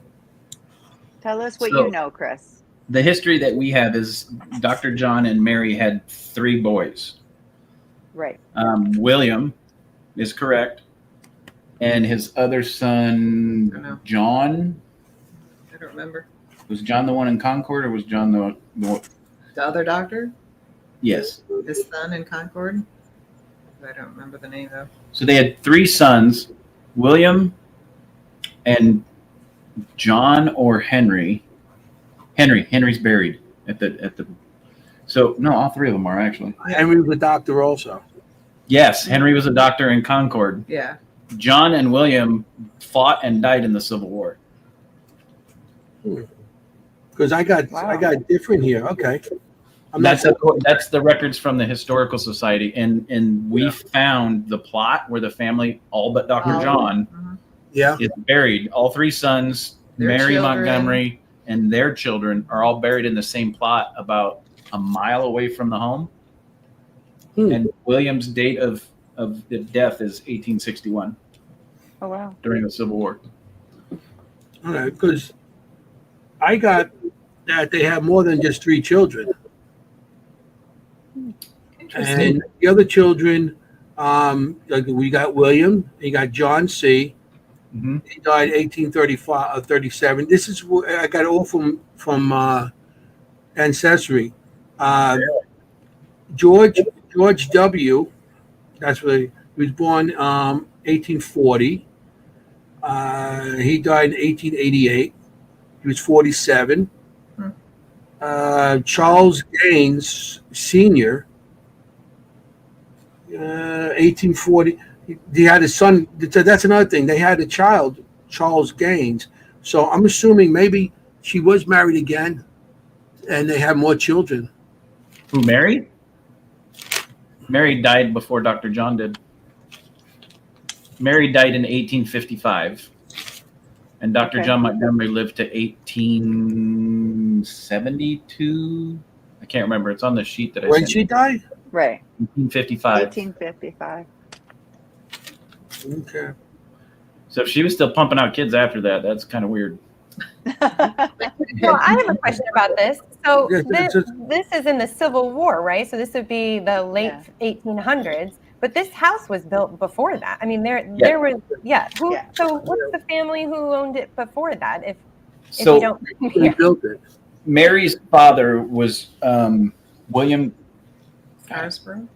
Tell us what So- you know, Chris. The history that we have is Dr. John and Mary had 3 boys. Right. William is correct, and his other I don't son, know. John. I don't remember. Was John the one in Concord, or was John the one? The other doctor, Yes. his son in Concord. I don't remember the name though. So they had 3 sons, William and John or Henry. Henry's buried at the. So no, all 3 of them are actually. Henry was a doctor also. Yes, Henry was a doctor in Concord. Yeah. John and William fought and died in the Civil War. Because I got different here. Okay. That's the records from the Historical Society, and we found the plot where the family, all but Dr. Oh. John, Yeah. is buried. All 3 sons, Their Mary children. Montgomery, and their children are all buried in the same plot about a mile away from the home. And William's date of death is 1861 Oh wow. during the Civil War. All right. Because I got that they have more than just 3 children. Interesting. And the other children, like we got William, you got John C. Mm-hmm. He died 1835, 37. This is what I got all from Ancestry. George W. That's where he was born 1840. He died in 1888. He was 47. Charles Gaines Sr. 1840. He had a son. That's another thing. They had a child, Charles Gaines. So I'm assuming maybe she was married again, and they have more children. Who, Mary? Mary died before Dr. John did. Mary died in 1855, and Dr. Okay. John Montgomery lived to 1872. I can't remember. It's on the sheet that I When sent. she died? Right. 1855. 1855. Okay. So if she was still pumping out kids after that, that's kind of weird. Well, I have a question about this. So Yes, this is in the Civil War, right? So this would be the late 1800s. But this house was built before that. I mean, there was Who? Yeah. So what's the family who owned it before that? If So you don't, They built it. Mary's father was William. Harrisburg?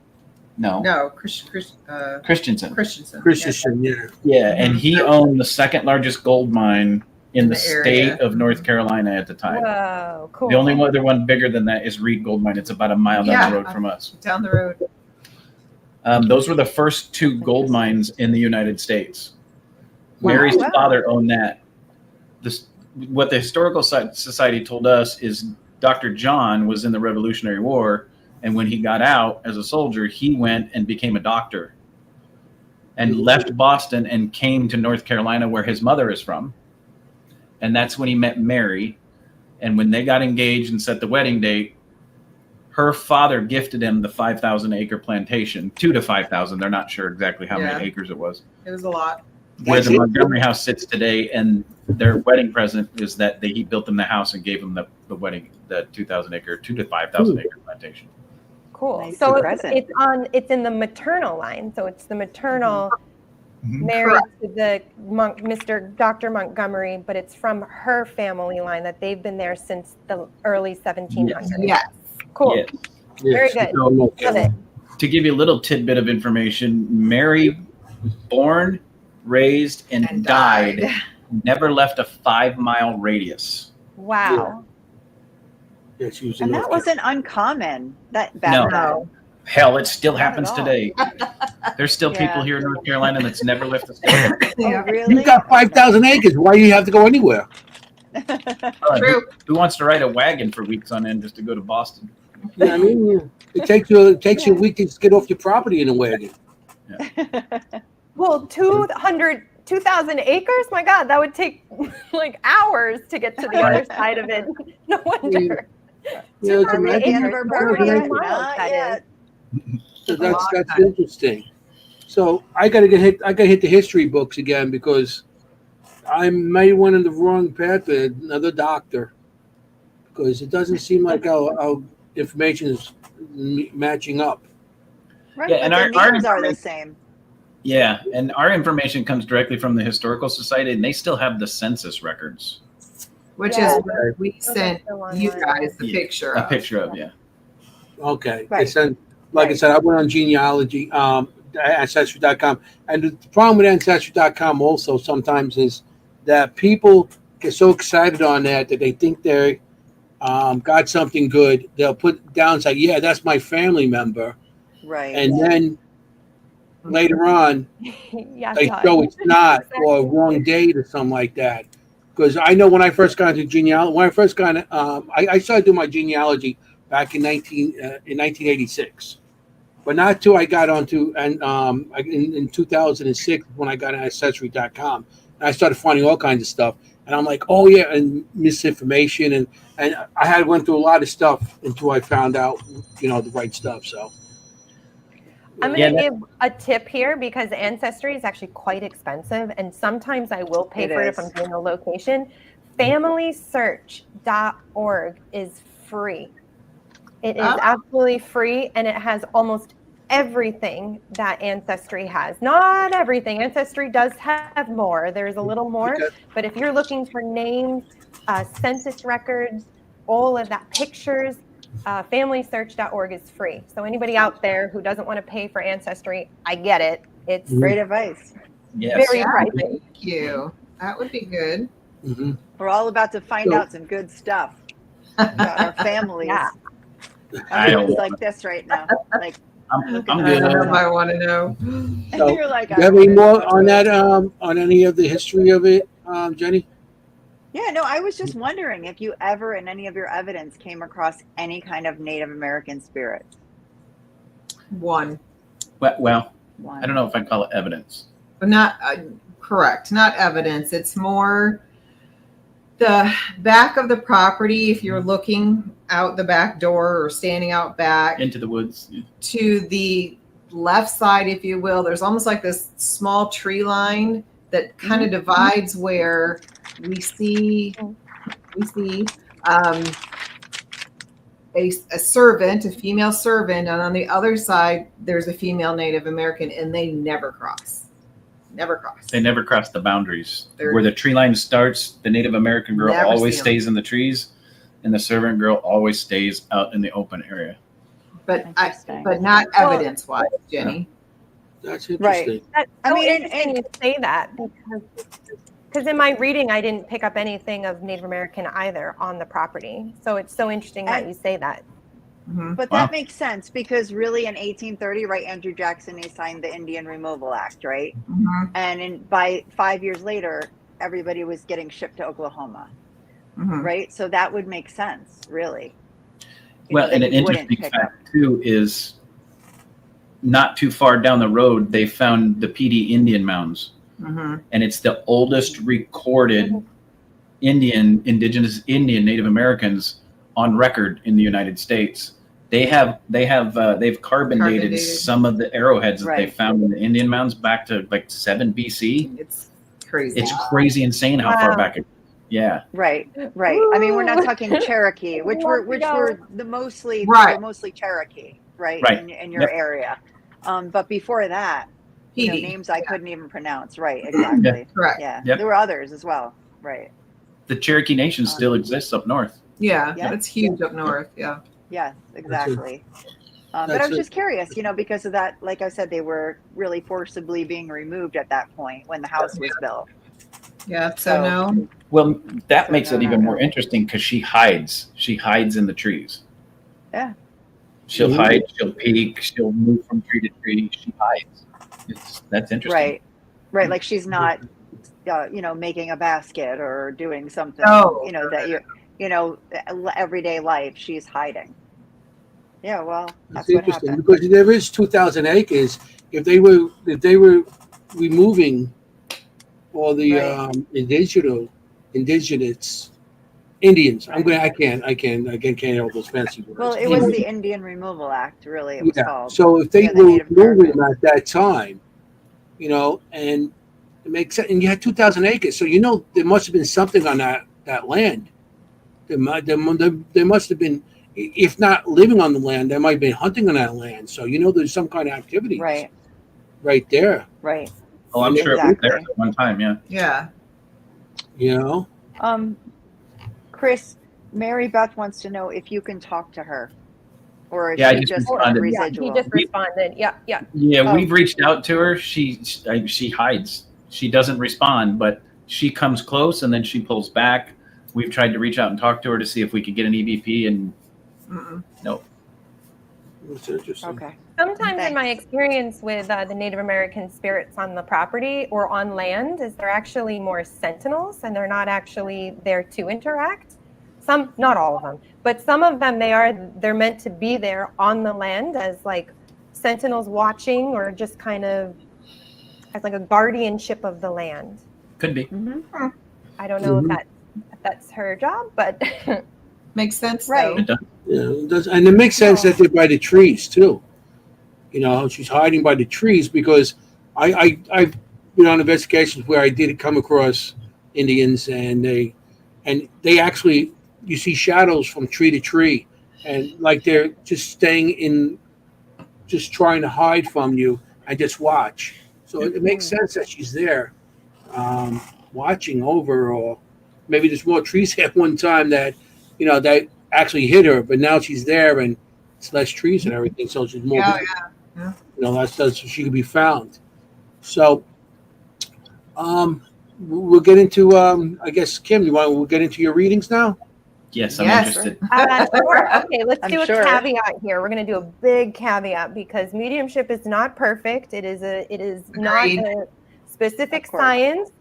No, No, Christensen. Christensen. Christensen, yeah. Yeah, and he owned the 2nd largest gold mine in the area. state of North Carolina at the time. whoa, cool. The only other one bigger than that is Reed Gold Mine. It's about a mile down the road from us. Down the road. Those were the first 2 gold mines in the United States. Wow. Mary's Wow. father owned that. What the Historical Society told us is Dr. John was in the Revolutionary War, and when he got out as a soldier, he went and became a doctor and left Boston and came to North Carolina, where his mother is from. And that's when he met Mary. And when they got engaged and set the wedding date, her father gifted him the 5,000-acre plantation, 2 to 5,000. They're not sure exactly how many acres it was. It was a lot. Where the Montgomery house sits today, and their wedding present is that he built them the house and gave them the wedding, the 2,000-acre, 2 to 5,000-acre plantation. Cool. Nice So present. it's in the maternal line. So it's the maternal Mhm. married to the Mr. Dr. Montgomery, but it's from her family line that they've been there since the early 1700s. Yes. Cool. Yes. Very good. Love it. To give you a little tidbit of information, Mary was born, raised, and died. Never left a 5-mile radius. Wow. Yeah, she was in And that North wasn't uncommon. That back No. then. No. Hell, it still Not happens at all. today. There's still Yeah. people here in North Carolina that's never left the state. Yeah. Oh, really? You got 5,000 acres. Why do you have to go anywhere? True. Who wants to ride a wagon for weeks on end just to go to Boston? You know what I mean? It takes you a week to get off your property in a wagon. Well, 2,000 acres? My God, that would take like hours to get to the other side of it. No wonder. Yeah, it's Are we at the end of our property? amazing. Miles, Not that yet. That's interesting. So I gotta hit the history books again because I may went in the wrong path with another doctor because it doesn't seem like our information is matching up. Right, Yeah, but and the our names are the information- same. Yeah, and our information comes directly from the Historical Society, and they still have the census records. Which Yeah. is what we sent you guys the Yeah, picture a of. picture of, yeah. Okay. Right. Like I Right. said, I went on genealogy, ancestry.com. And the problem with ancestry.com also sometimes is that people get so excited on that they think they got something good. They'll put down, say, yeah, that's my family member. Right. And then later on, Yeah, they Todd. show it's not, Exactly. or wrong date or something like that. Because I know when I first got into genealogy, I started doing my genealogy back in 1986, but not till I got onto in 2006 when I got on ancestry.com, and I started finding all kinds of stuff, and I'm like, oh yeah, and misinformation, and I went through a lot of stuff until I found out, the right stuff. So I'm Yeah, going to give a tip here because Ancestry is actually quite expensive, and sometimes I will pay It for it is. if I'm doing a location. FamilySearch.org is free. It is Oh. absolutely free, and it has almost everything that Ancestry has. Not everything. Ancestry does have more. There's a little more, Okay. but if you're looking for names, census records, all of that, pictures, FamilySearch.org is free. So anybody out there who doesn't want to pay for Ancestry, I get it. It's Great advice. Yes. very Yeah, pricey. thank you. That would be good. hmm We're all about to find So- out some good stuff about our families. Yeah. I I'm don't just like this right now. Like I'm at I good. don't know if I want to know. So, you're like, do you have any more on that? On any of the history of it, Jenny? Yeah, no, I was just wondering if you ever in any of your evidence came across any kind of Native American spirits. One, Well, One. I don't know if I call it evidence. but not correct, not evidence. It's more the back of the property. If you're looking out the back door or standing out back Into the woods. to the left side, if you will, there's almost like this small tree line that kind of divides where we see a servant, a female servant, and on the other side there's a female Native American, and they never cross. Never cross. They never cross the boundaries. They're- Where the tree line starts, the Native American girl Never always see 'em. stays in the trees, and the servant girl always stays out in the open area. but Interesting. but not Well- evidence wise, Jenny. That's Right. interesting. That's I so mean, interesting you say that because in my reading, I didn't pick up anything of Native American either on the property. So it's so interesting that And- you say that. Mhm. But Wow. that makes sense because really in 1830, right, Andrew Jackson, he signed the Indian Removal Act, right? Mhm. And by 5 years later, everybody was getting shipped to Oklahoma, Mhm. right? So that would make sense, really. You Well, know, and that an you wouldn't interesting pick up. fact too is not too far down the road, they found the PD Indian mounds, Mhm. and it's the oldest recorded indigenous Indian Native Americans on record in the United States. They've carbon dated Dated. some of the arrowheads that they Right. found in the Indian mounds back to like 7 BC. It's crazy. It's crazy insane how far Wow. back it. Yeah. Right, right. I mean, we're not Ooh. talking Cherokee, which Love were to which go. were the mostly Right. they were mostly Cherokee, right? Right. In your Yep. area. But before that, PD. names I couldn't even pronounce. Right, exactly. Correct. Yeah. Yep. There were others as well. Right. The Cherokee Nation still exists up north. Yeah, Yeah. it's huge up north. Yeah. Yes, exactly. But That's I was it. just curious, because of that, like I said, they were really forcibly being removed at that point when the house was built. Yeah. So So- no. Well, that So makes no, it no, even no. more interesting because she hides. She hides in the trees. Yeah. She'll Mhm. hide. She'll peek. She'll move from tree to tree. She hides. That's interesting. Right. Right. Like she's not, making a basket or doing something, No. that everyday life, she's hiding. Yeah. Well, That's that's what interesting happened. because there is 2,000 acres. If they were removing all the Right. indigenous Indians, I can't all those fancy words. Well, it was the Indian Removal Act, really, it was Yeah. called. So if they Yeah, the were Native moving American. them at that time, and it makes sense. And you had 2,000 acres, so there must have been something on that land. There must have been, if not living on the land, there might have been hunting on that land. So there's some kind of activity right there. Right. Oh, I'm sure it was there Exactly. at one time. Yeah. Yeah. Chris, Mary Beth wants to know if you can talk to her, or if Yeah, I she just just responded. Yeah, residual. he just responded. Yeah. Yeah, Oh. we've reached out to her. She hides. She doesn't respond, but she comes close and then she pulls back. We've tried to reach out and talk to her to see if we could get an EVP, and no. That's interesting. Okay. Sometimes in my experience with the Native American spirits on the property or on land is they're actually more sentinels and they're not actually there to interact. Some, not all of them, but some of them, they're meant to be there on the land as like sentinels watching, or just kind of as like a guardianship of the land. Could be. Mm-hmm. I don't know if that's her job, but Makes sense. Right. It does. Yeah, it does, and it makes sense that they're by the trees too. She's hiding by the trees because I've been on investigations where I did come across Indians, and they actually, you see shadows from tree to tree, and like they're just staying in, just trying to hide from you and just watch. So it makes sense that she's there, watching over, or maybe there's more trees at one time that that actually hit her, but now she's there and it's less trees and everything, so she's more. Yeah. That's so she could be found. So, we'll get into. I guess Kim, we'll get into your readings now. Yes, I'm Yes. interested. sure. Okay, let's I'm do a sure. caveat here. We're going to do a big caveat because mediumship is not perfect. It is not Agreed. a specific Of course. science.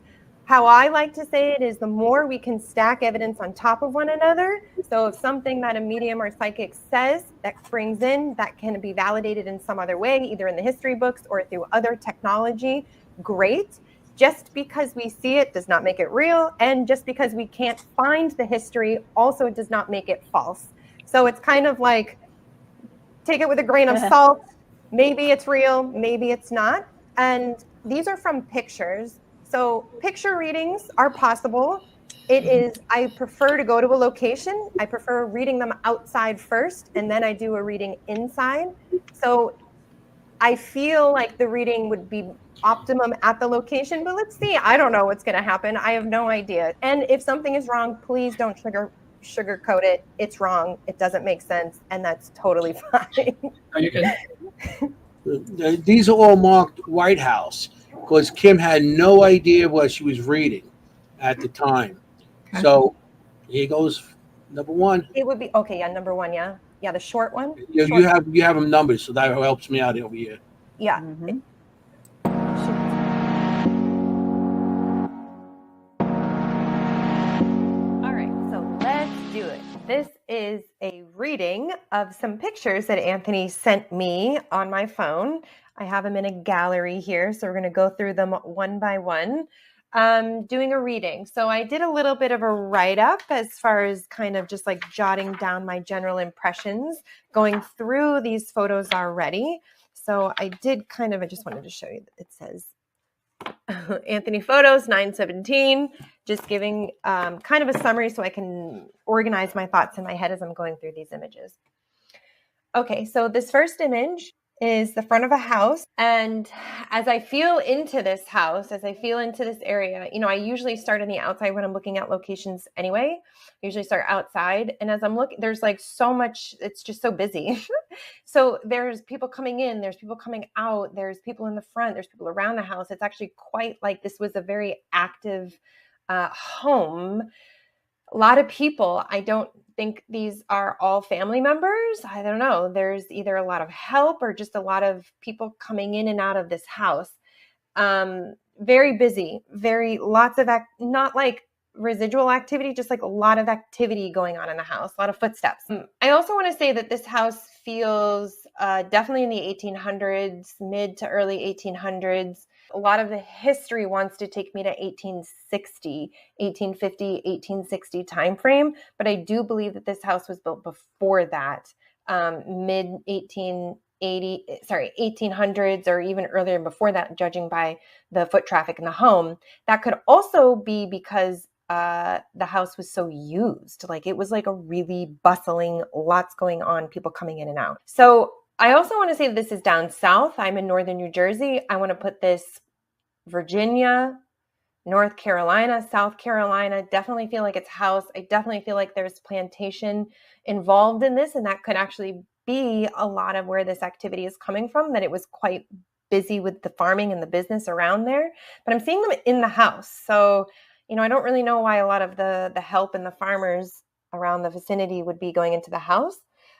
How I like to say it is the more we can stack evidence on top of one another. So if something that a medium or psychic says that brings in, that can be validated in some other way, either in the history books or through other technology, great. Just because we see it does not make it real. And just because we can't find the history also does not make it false. So it's kind of like, take it with a grain of salt. Maybe it's real, maybe it's not. And these are from pictures. So picture readings are possible. I prefer to go to a location. I prefer reading them outside first, and then I do a reading inside. So I feel like the reading would be optimum at the location, but let's see. I don't know what's going to happen. I have no idea. And if something is wrong, please don't sugarcoat it. It's wrong. It doesn't make sense. And that's totally fine. Oh, you're good. These are all marked White House because Kim had no idea what she was reading at the time. Okay. So here goes number one. It would be okay. Yeah, number one. Yeah, the short one. You have them numbered, so that helps me out over here. Yeah. Mm-hmm. All right, so let's do it. This is a reading of some pictures that Anthony sent me on my phone. I have them in a gallery here, so we're going to go through them one by one. Doing a reading. So I did a little bit of a write-up as far as kind of just like jotting down my general impressions, going through these photos already. So I did kind of, I just wanted to show you that it says Anthony Photos 917, just giving kind of a summary so I can organize my thoughts in my head as I'm going through these images. Okay, so this first image is the front of a house. And as I feel into this house, as I feel into this area, I usually start on the outside when I'm looking at locations anyway. I usually start outside. And as I'm looking, there's like so much, it's just so busy. So there's people coming in, there's people coming out, there's people in the front, there's people around the house. It's actually quite like this was a very active home. A lot of people. I don't think these are all family members. I don't know. There's either a lot of help or just a lot of people coming in and out of this house. Very busy, lots of, not like residual activity, just like a lot of activity going on in the house, a lot of footsteps. I also want to say that this house feels definitely in the 1800s, mid to early 1800s. A lot of the history wants to take me to 1860, 1850, 1860 timeframe, but I do believe that this house was built before that, mid 18, 1800s or even earlier before that, judging by the foot traffic in the home. That could also be because the house was so used. Like it was like a really bustling, lots going on, people coming in and out. So I also want to say this is down south. I'm in northern New Jersey. I want to put this Virginia, North Carolina, South Carolina. Definitely feel like it's house. I definitely feel like there's plantation involved in this, and that could actually be a lot of where this activity is coming from, that it was quite busy with the farming and the business around there. But I'm seeing them in the house. So, I don't really know why a lot of the help and the farmers around the vicinity would be going into the house.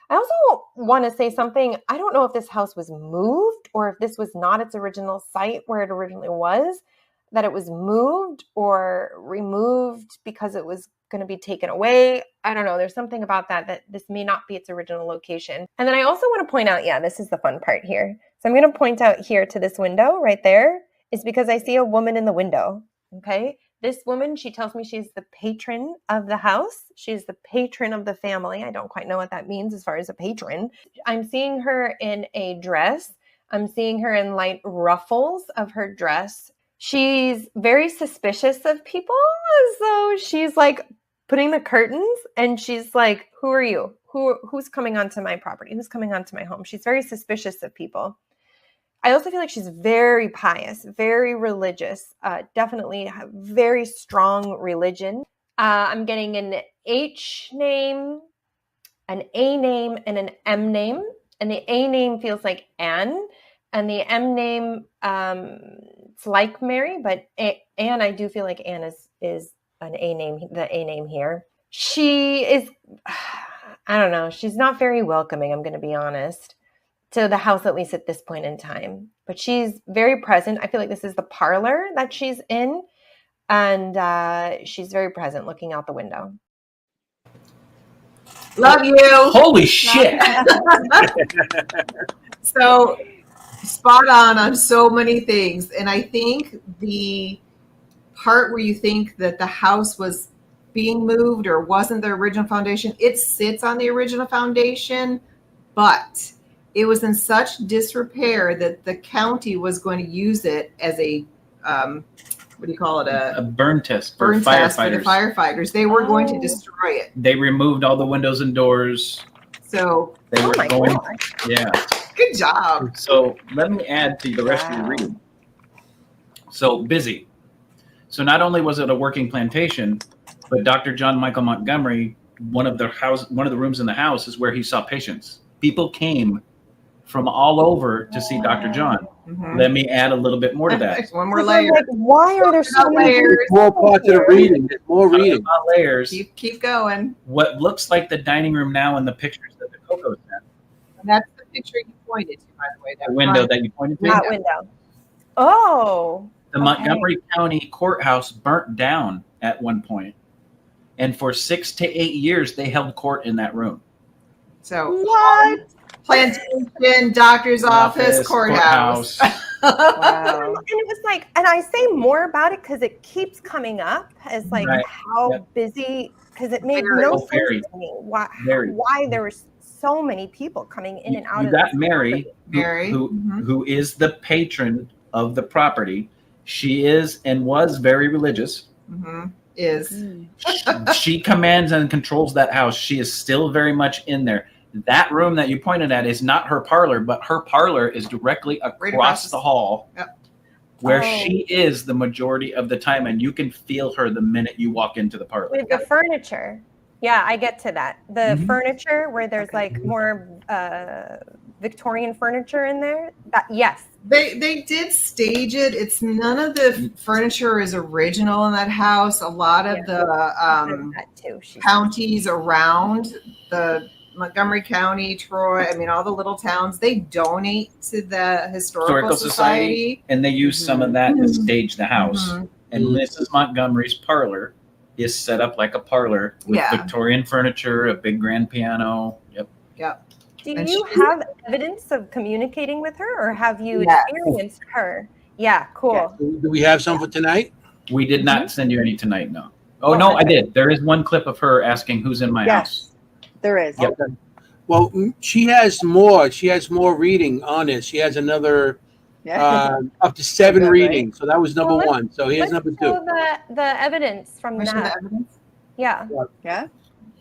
I also want to say something. I don't know if this house was moved or if this was not its original site where it originally was, that it was moved or removed because it was going to be taken away. I don't know. There's something about that this may not be its original location. And then I also want to point out, this is the fun part here. So I'm going to point out here to this window right there is because I see a woman in the window. Okay. This woman, she tells me she's the patron of the house. She's the patron of the family. I don't quite know what that means as far as a patron. I'm seeing her in a dress. I'm seeing her in light ruffles of her dress. She's very suspicious of people. So she's like putting the curtains and she's like, who are you? Who's coming onto my property? Who's coming onto my home? She's very suspicious of people. I also feel like she's very pious, very religious, definitely very strong religion. I'm getting an H name, an A name, and an M name. And the A name feels like Anne. And the M name, it's like Mary, but Anne, I do feel like Anne is an A name, the A name here. She is, I don't know, she's not very welcoming, I'm going to be honest, to the house, at least at this point in time. But she's very present. I feel like this is the parlor that she's in. And she's very present looking out the window. Love you. Holy shit. So spot on so many things. And I think the part where you think that the house was being moved or wasn't the original foundation, it sits on the original foundation, but it was in such disrepair that the county was going to use it as a, what do you call it? A burn test burn for test for the firefighters. firefighters. They were going to destroy it. They removed all the windows and doors. So They were my going, God. yeah. good job. So let me add to the rest of your reading. So busy. So not only was it a working plantation, but Dr. John Michael Montgomery, one of the rooms in the house is where he saw patients. People came from all over to see Dr. John. Mhm. Let me add a little bit more to that. One more So layer. like, why are there so many Layers. More parts of the reading. There's more Talking reading. about layers. Keep going. What looks like the dining room now in the pictures that the Coco sent, And that's the picture you pointed to, by the way. the window that you pointed to. that window? Oh, The Montgomery County Courthouse burnt down at one point, and for 6 to 8 years they held court in that room. So What? plantation, doctor's office, courthouse. Wow. And it was like, and I say more about it because it keeps coming up as like Right. how Yep. busy, because it made Very. no Oh, sense very. to me why Very. there were so many people coming in and out You of got this Mary, property. Mary. who is the patron of the property. She is and was very religious. Mhm. Is She commands and controls that house. She is still very much in there. That room that you pointed at is not her parlor, but her parlor is directly Right across the hall, Yep. where Oh. she is the majority of the time, and you can feel her the minute you walk into the parlor. With the furniture. Yeah, I get to that. The Mhm. furniture where there's like more Victorian furniture in there. That yes. They did stage it. It's none of the furniture is original in that house. A lot of the that too. She said. counties around the Montgomery County, Troy, I mean, all the little towns, they donate to the Historical Society. And they use some of that to stage the house. Mhm. And Mhm. Mrs. Montgomery's parlor is set up like a parlor with Yeah. Victorian furniture, a big grand piano. Yep. Do And you she- have evidence of communicating with her, or have you Yes. experienced her? Yeah, cool. Do we have some for tonight? We did not send you any tonight, no. Oh, no, I did. There is one clip of her asking who's in my house. Yes, there is. Yep. Well, she has more. She has more reading on it. She has another Yeah. up to 7 Good, right? readings. So that was number Well, one. So here's Let's number show 2. the evidence from Where's the that. evidence? Yeah, Yeah.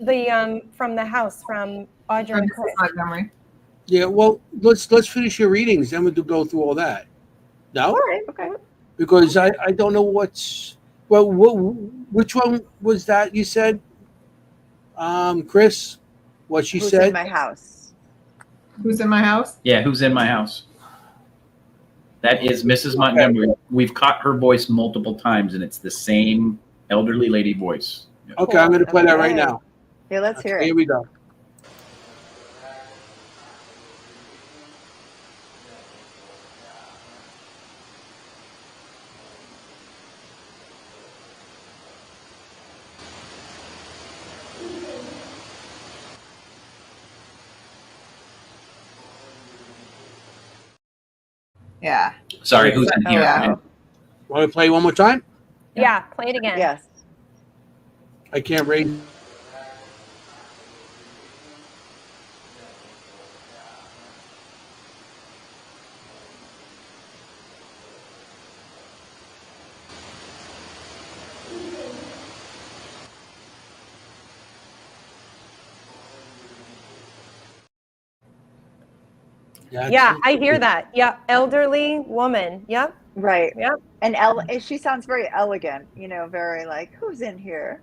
the from the house from Audra From and Mrs. Chris. Montgomery. Yeah. Well, let's finish your readings. Then we'll go through all that. No, All right. Okay. because I don't know what's. Well, which one was that you said, Chris? What she Who's said? in my house? Who's in my house? Yeah, who's in my house? That is Mrs. Montgomery. We've caught her voice multiple times, and it's the same elderly lady voice. Okay, I'm going to play that right Okay. now. Yeah, let's Okay, hear it. here we go. Yeah. Sorry, who's in Oh, here? wow. Want to play one more time? Yeah, play it again. Yes. I can't raise. Yeah, I hear that. Yeah, elderly woman. Yep. Right. Yep. And she sounds very elegant, very like, who's in here?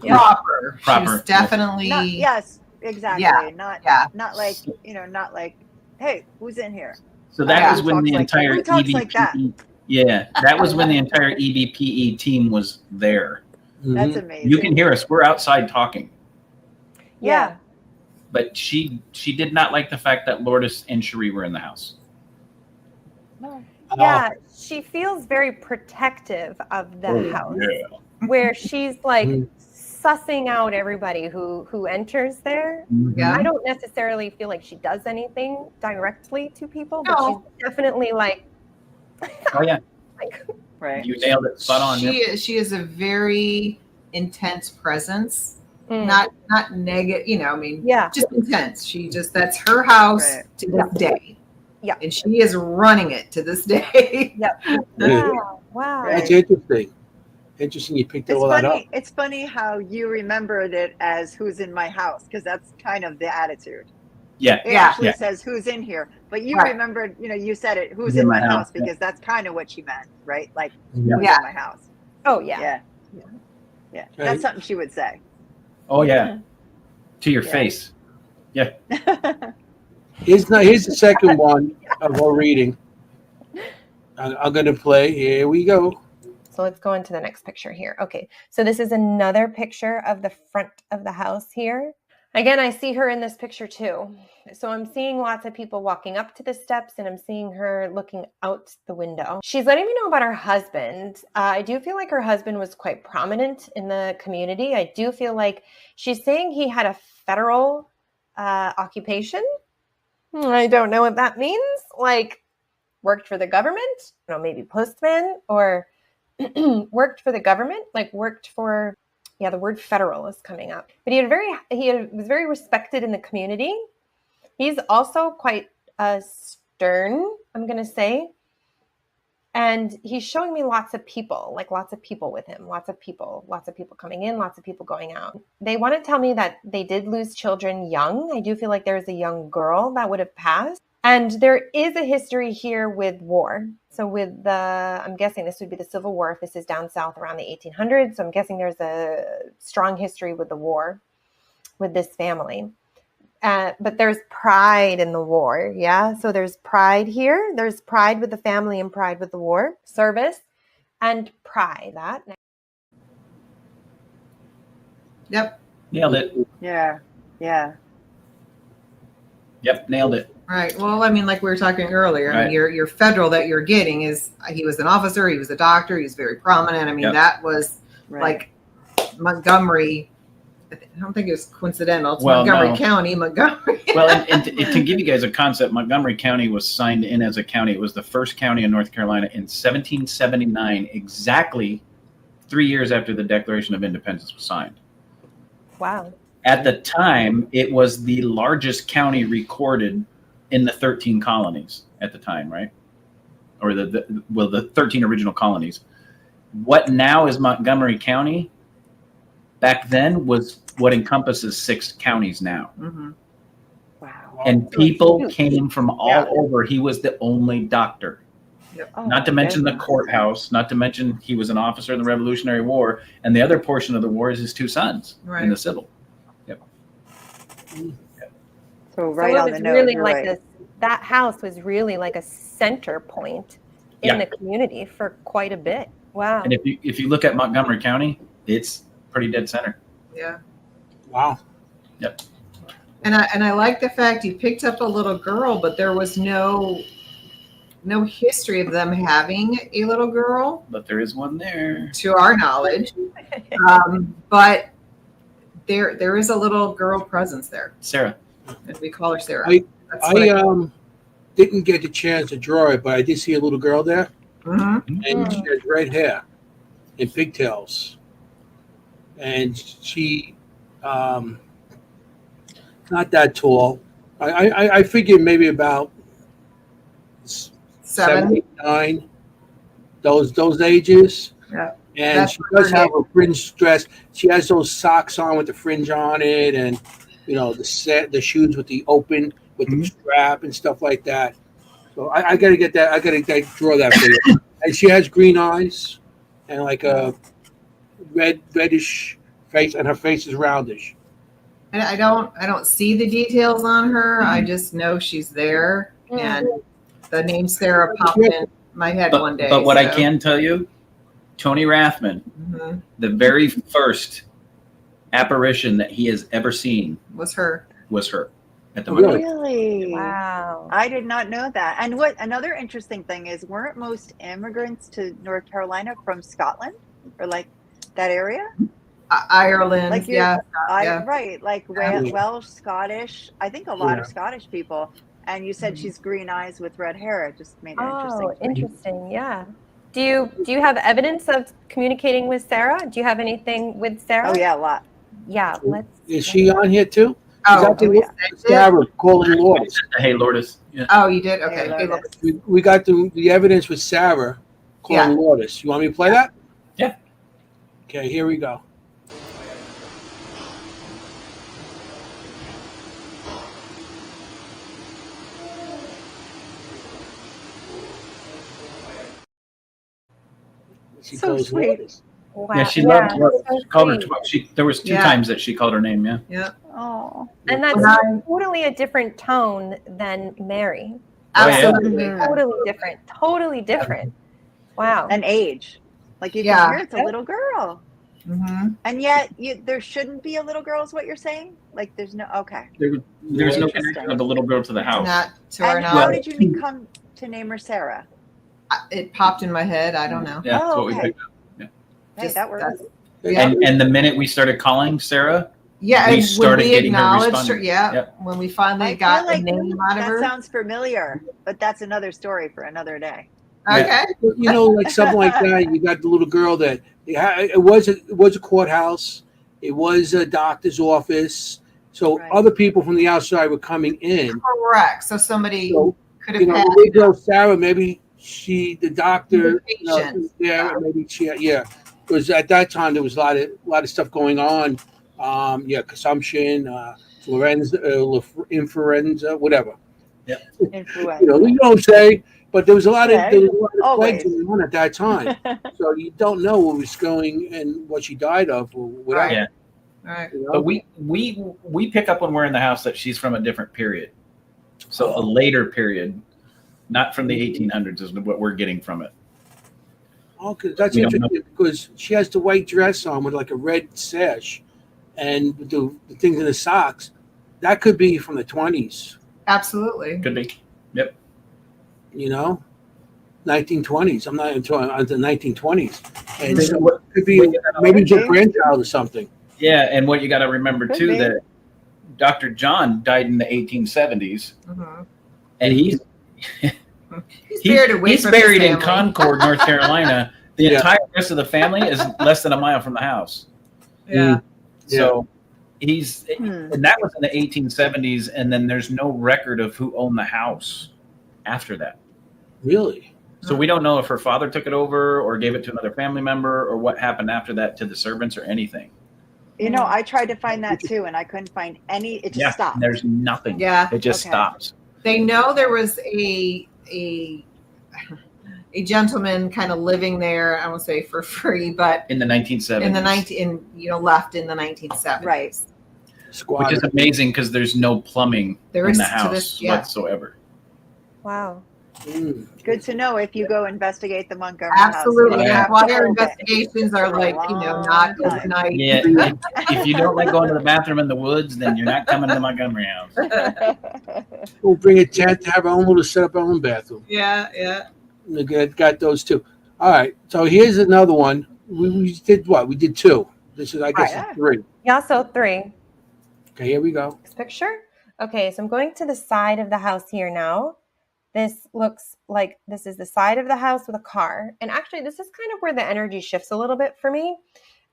Proper. Proper. She's definitely. Yes, exactly. Yeah, Not yeah. not like, not like, hey, who's in here? So that Yeah. was when the entire Who talks like that? Yeah, that was when the entire EBPE team was there. That's Mhm. amazing. You can hear us. We're outside talking. Yeah. But she did not like the fact that Lourdes and Cherie were in the house. No. Yeah, she feels very protective of the house, where she's like Mhm. sussing out everybody who enters there. Yeah. I don't necessarily feel like she does anything directly to people, but No. she's definitely like, Oh yeah, like Right. you nailed it. Spot on. Yep. She is a very intense presence. mm, Not negative, yeah, just intense. That's her house Right. to this day. Yeah. And she is running it to this day. yep. Yeah. Wow. Right. That's interesting. Interesting you picked It's all that up. funny. It's funny how you remembered it as "who's in my house" because that's kind of the attitude. Yeah. It Yeah. actually Yeah. says "who's in here," but you Right. remembered. You said it. "Who's in my house?" Yeah. Because that's kind of what she meant, right? Like Yeah. who's Yeah. in my house. Oh yeah. Yeah. Okay. That's something she would say. Oh yeah. To your Yeah. face. Here's the second one of our reading. I'm going to play. Here we go. So let's go into the next picture here. Okay, so this is another picture of the front of the house here. Again, I see her in this picture too. So I'm seeing lots of people walking up to the steps and I'm seeing her looking out the window. She's letting me know about her husband. I do feel like her husband was quite prominent in the community. I do feel like she's saying he had a federal occupation. I don't know what that means. Like worked for the government, maybe postman or worked for the government, like worked for, the word federal is coming up. But was very respected in the community. He's also quite stern, I'm going to say. And he's showing me lots of people with him, lots of people coming in, lots of people going out. They want to tell me that they did lose children young. I do feel like there's a young girl that would have passed. And there is a history here with war. So I'm guessing this would be the Civil War if this is down south around the 1800s. So I'm guessing there's a strong history with the war with this family. But there's pride in the war. Yeah. So there's pride here. There's pride with the family and pride with the war service and pride. Yep. Nailed it. Yeah. Yep. Nailed it. Right. Well, like we were talking earlier, Right. your federal that you're getting he was an officer, he was a doctor, he was very prominent. Yep. That was Right. like Montgomery. I don't think it was coincidental. It's Well, Montgomery no. County, Montgomery. Well, and to give you guys a concept, Montgomery County was signed in as a county. It was the first county in North Carolina in 1779, exactly 3 years after the Declaration of Independence was signed. Wow. At the time, it was the largest county recorded in the 13 colonies at the time, right? Or the 13 original colonies. What now is Montgomery County, back then was what encompasses 6 counties now. Mm-hmm. Wow. And people came from all over. He was the only doctor. Oh, Not to my mention the goodness. courthouse, not to mention he was an officer in the Revolutionary War. And the other portion of the war is his 2 sons in the Civil. So right so on it the was nose. really You're like right. that house was really like a center point in the community for quite a bit. Wow. And if you look at Montgomery County, it's pretty dead center. Yeah. Wow. Yep. And I like the fact you picked up a little girl, but there was no history of them having a little girl, But there is one there. to our knowledge. But there is a little girl presence there, Sarah. and we call her Sarah. That's I didn't get the chance to draw it, but I did see a little girl there, Mhm. and she has red hair and pigtails, and she not that tall. I figured maybe about 7, 7. 8, 9, those ages. Yeah. And That's she does her have a fringe dress. She has those socks on with the fringe on it, and the shoes with the open with the strap and stuff like that. So I gotta get that. I gotta draw that for you. And she has green eyes and like a reddish face, and her face is roundish. And I don't see the details on her. I just know she's there, and the name Sarah popped in my head one day. But what I can tell you, Tony Rathman, Mhm. the very first apparition that he has ever seen was her. was her at the Oh, Montgomery. Really? Wow. I did not know that. And what another interesting thing is, weren't most immigrants to North Carolina from Scotland or like that area? Ireland, Like you're- yeah. Right, like Welsh, Scottish. I think a lot of Scottish people. And you said she's green eyes with red hair. It just made it interesting. Oh, interesting. Yeah. Do you have evidence of communicating with Sarah? Do you have anything with Sarah? Oh yeah, a lot. Yeah. Is she on here too? Oh, Is that Sarah calling Lourdes? Hey, Lourdes. Yeah. Oh, you did? Okay. Hey, Hey, Lourdes. We got the evidence with Sarah calling Lourdes. You want me to play that? Yeah. Okay, here we go. She So calls sweet. Lourdes. Wow. Yeah, she loved so Lourdes. She called her sweet. there was 2 times that she called her name, yeah. Yeah. Oh. And that's When I- totally a different tone than Mary. Oh, yeah. Absolutely. Mhm. Totally different. Totally different. Wow. And age. Like you Yeah. can hear it's a little girl. Mm-hmm. And yet there shouldn't be a little girl is what you're saying? Like there's no okay. There's no Interesting. connection of the little girl to the house. Not to our And how knowledge. did you come to name her Sarah? It popped in my head. I don't know. Yeah, that's Oh, what we okay. picked up. Hey, Just- that works. that's- And the minute we started calling Sarah, Yeah, We and when started we getting her acknowledged her, responding. yeah, Yep. when we finally I got feel like the name out of that her. sounds familiar, but that's another story for another day. Okay. Like something like that. You got the little girl that it was a courthouse. It was a doctor's office. So Right. other people from the outside were coming in. Correct. So somebody So could have the had. little girl Sarah, maybe the doctor, Patient. maybe because at that time there was a lot of stuff going on. Consumption, influenza, whatever. Influenza. You don't say, but there was a lot of Okay. plagues Always. going on at that time. So you don't know what was going and what she died of or whatever. Right. Yeah. All right. you know? but we pick up when we're in the house that she's from a different period. So a later period, not from the 1800s is what we're getting from it. Oh, 'cause that's We don't interesting because she has the white dress on with like a red sash and the things in the socks. That could be from the 20s, Absolutely. Could be. 1920s. I'm not even talking the 1920s. And This is so what- it could be maybe it's a grandchild or something. Yeah, and what you got to remember Could too be. that Dr. John died in the 1870s, Mhm. and he's He's buried in family. Concord, North Carolina. The Yeah. entire rest of the family is less than a mile from the house. Yeah. Yeah. So and that was in the 1870s, and then there's no record of who owned the house after that. Really? So we don't know if her father took it over or gave it to another family member or what happened after that to the servants or anything. You know, I tried to find that too, and I couldn't find any. It just stopped. There's nothing. Yeah. It just Okay. stops. They know there was a gentleman kind of living there. I won't say for free, but In the 1970s. left in the 1970s. Right. Squatter. Which is amazing because there's no plumbing There in is the to house this- yeah. whatsoever. Wow. Mm. Good to know if you go investigate the Montgomery Absolutely. house. Yeah. That's why our Hold it investigations are for a like, not long time. overnight. Yeah. If you don't like going to the bathroom in the woods, then you're not coming to the Montgomery house. We'll bring a tent to have our own little set up our own bathroom. Yeah. We got those too. All right. So here's another one. We did what? We did 2. This is, I guess, Right. 3. Yeah, so 3. Okay, here we go. Next picture. Okay, so I'm going to the side of the house here now. This looks like this is the side of the house with a car. And actually, this is kind of where the energy shifts a little bit for me.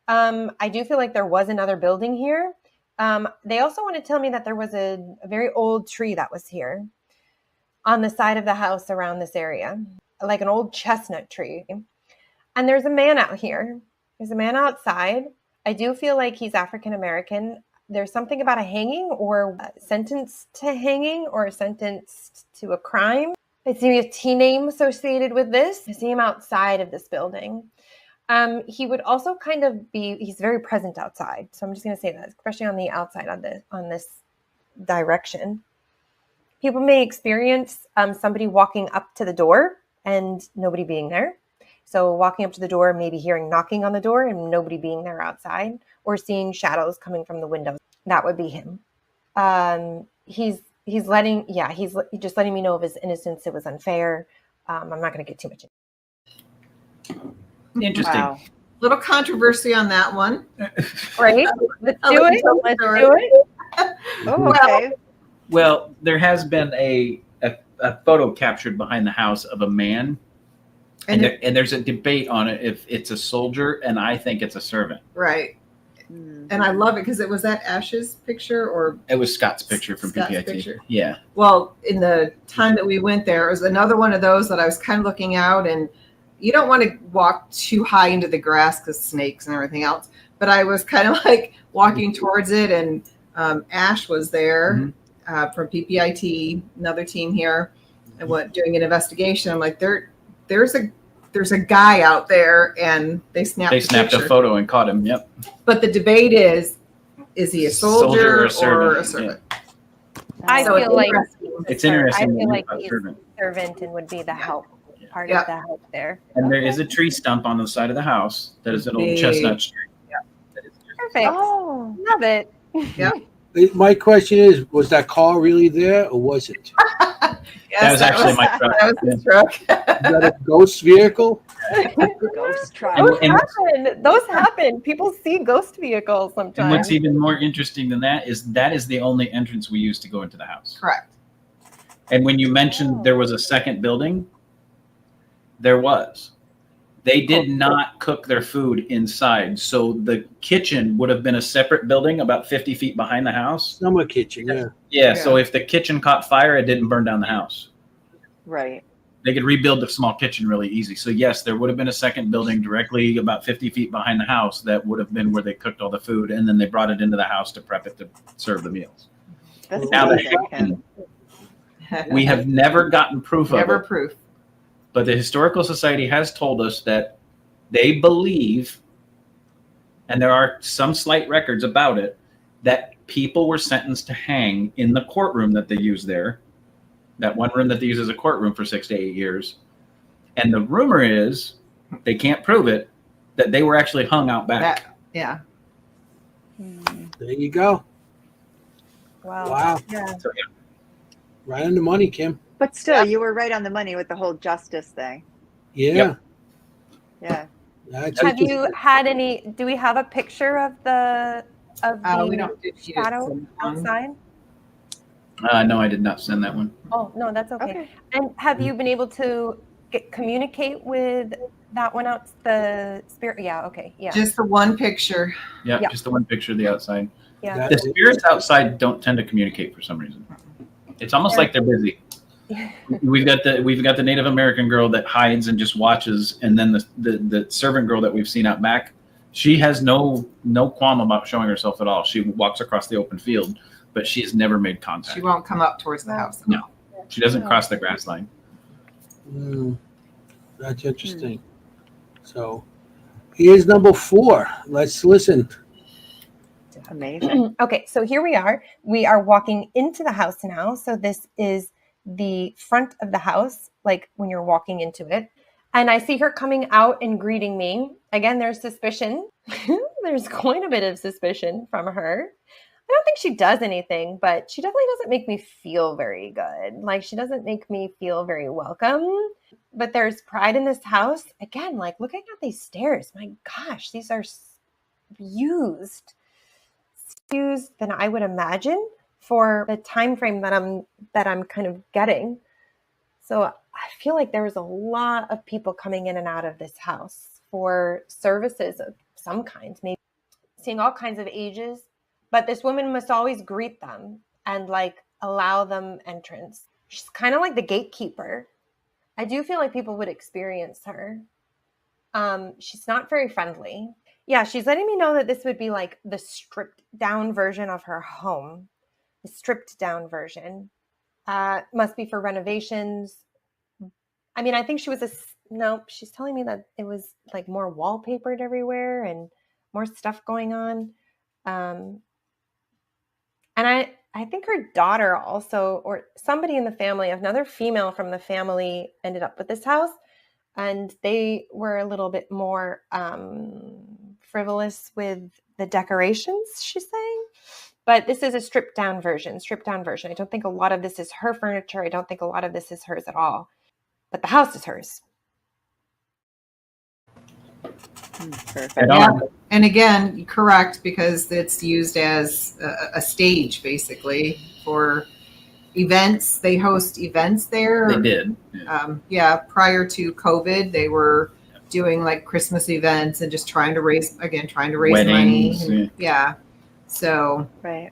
I do feel like there was another building here. They also want to tell me that there was a very old tree that was here on the side of the house around this area, like an old chestnut tree. And there's a man out here. There's a man outside. I do feel like he's African American. There's something about a hanging or sentenced to hanging or sentenced to a crime. I see a T name associated with this. I see him outside of this building. He would also kind of he's very present outside. So I'm just going to say that, especially on the outside on this direction. People may experience somebody walking up to the door and nobody being there. So walking up to the door, maybe hearing knocking on the door and nobody being there outside, or seeing shadows coming from the windows. That would be him. He's just letting me know of his innocence. It was unfair. I'm not going to get too much into it. Interesting. Wow. Little controversy on that one. Right? Let's I'll do let it. you tell the Let's story. do it. Oh, okay. Well, there has been a photo captured behind the house of a man. And there's a debate on it if it's a soldier, and I think it's a servant. Right. And I love it because it was that Ash's picture or It was Scott's picture from Scott's PPIT. picture. Yeah. well, in the time that we went there, it was another one of those that I was kind of looking out, and you don't want to walk too high into the grass because snakes and everything else. But I was kind of like walking towards it, and Ash was there from PPIT, another team here, and doing an investigation. I'm like, there's a guy out there, and they snapped a photo and caught him. Yep. But the debate is he a soldier or a servant? I So feel like It's interesting. I feel like about he's servant. servant and would be the help part Yeah. of the help there. And there is a tree stump on the side of the house that is an old Big. chestnut tree. That is just- Perfect. Oh, Love it. My question is, was that car really there or was it? Yes, That was actually my truck. That was his truck. Is that a ghost vehicle? ghost truck. Those happen. People see ghost vehicles And sometimes. what's even more interesting than that is the only entrance we used to go into the house. Correct. And when you mentioned there was a second building, there was. They did not cook their food inside. So the kitchen would have been a separate building about 50 feet behind the house. Summer kitchen, yeah. Yeah, so if the kitchen caught fire, it didn't burn down the house. Right. They could rebuild the small kitchen really easy. So yes, there would have been a second building directly about 50 feet behind the house that would have been where they cooked all the food, and then they brought it into the house to prep it to serve the meals. That's Now that amazing, Kim. we have never gotten proof Never of it, proof. but the Historical Society has told us that they believe, and there are some slight records about it, that people were sentenced to hang in the courtroom that they use there, that one room that they use as a courtroom for 6 to 8 years. And the rumor is, they can't prove it, that they were actually hung out back. Yeah. There you go. Wow. Yeah. So, yeah. Right on the money, Kim. But still, you were right on the money with the whole justice thing. Yeah. Yep. Yeah. That's Have it. you had any? Do we have a picture of the We don't do shadow outside? No, I did not send that one. Oh no, that's okay. Okay. And have you been able to communicate with that one out? The spirit? Yeah. Okay. Yeah. Just the one picture. Yeah, Yeah. just the one picture of the outside. Yeah. The spirits outside don't tend to communicate for some reason. It's almost like they're busy. We've got the Native American girl that hides and just watches, and then the servant girl that we've seen out back. She has no qualm about showing herself at all. She walks across the open field, but she has never made contact. She won't come up towards the house. No, she doesn't cross the grass line. That's interesting. So here's number 4. Let's listen. Amazing. Okay, so here we are. We are walking into the house now. So this is the front of the house, like when you're walking into it. And I see her coming out and greeting me. Again, there's suspicion. There's quite a bit of suspicion from her. I don't think she does anything, but she definitely doesn't make me feel very good. Like, she doesn't make me feel very welcome. But there's pride in this house. Again, like, looking at these stairs, my gosh, these are used than I would imagine for the time frame that I'm kind of getting. So I feel like there was a lot of people coming in and out of this house for services of some kind, maybe seeing all kinds of ages. But this woman must always greet them and like allow them entrance. She's kind of like the gatekeeper. I do feel like people would experience her. She's not very friendly. Yeah, she's letting me know that this would be like the stripped down version of her home. The stripped down version. Must be for renovations. I mean, I think she's telling me that it was like more wallpapered everywhere and more stuff going on. And I think her daughter also, or somebody in the family, another female from the family ended up with this house, and they were a little bit more frivolous with the decorations, she's saying. But this is a stripped down version. I don't think a lot of this is her furniture. I don't think a lot of this is hers at all. But the house is hers. Perfect. Yeah. And again, correct, because it's used as a stage basically for events. They host events there. They did. Prior to COVID, they were doing like Christmas events and just trying to raise Weddings, money. Yeah. So, Right.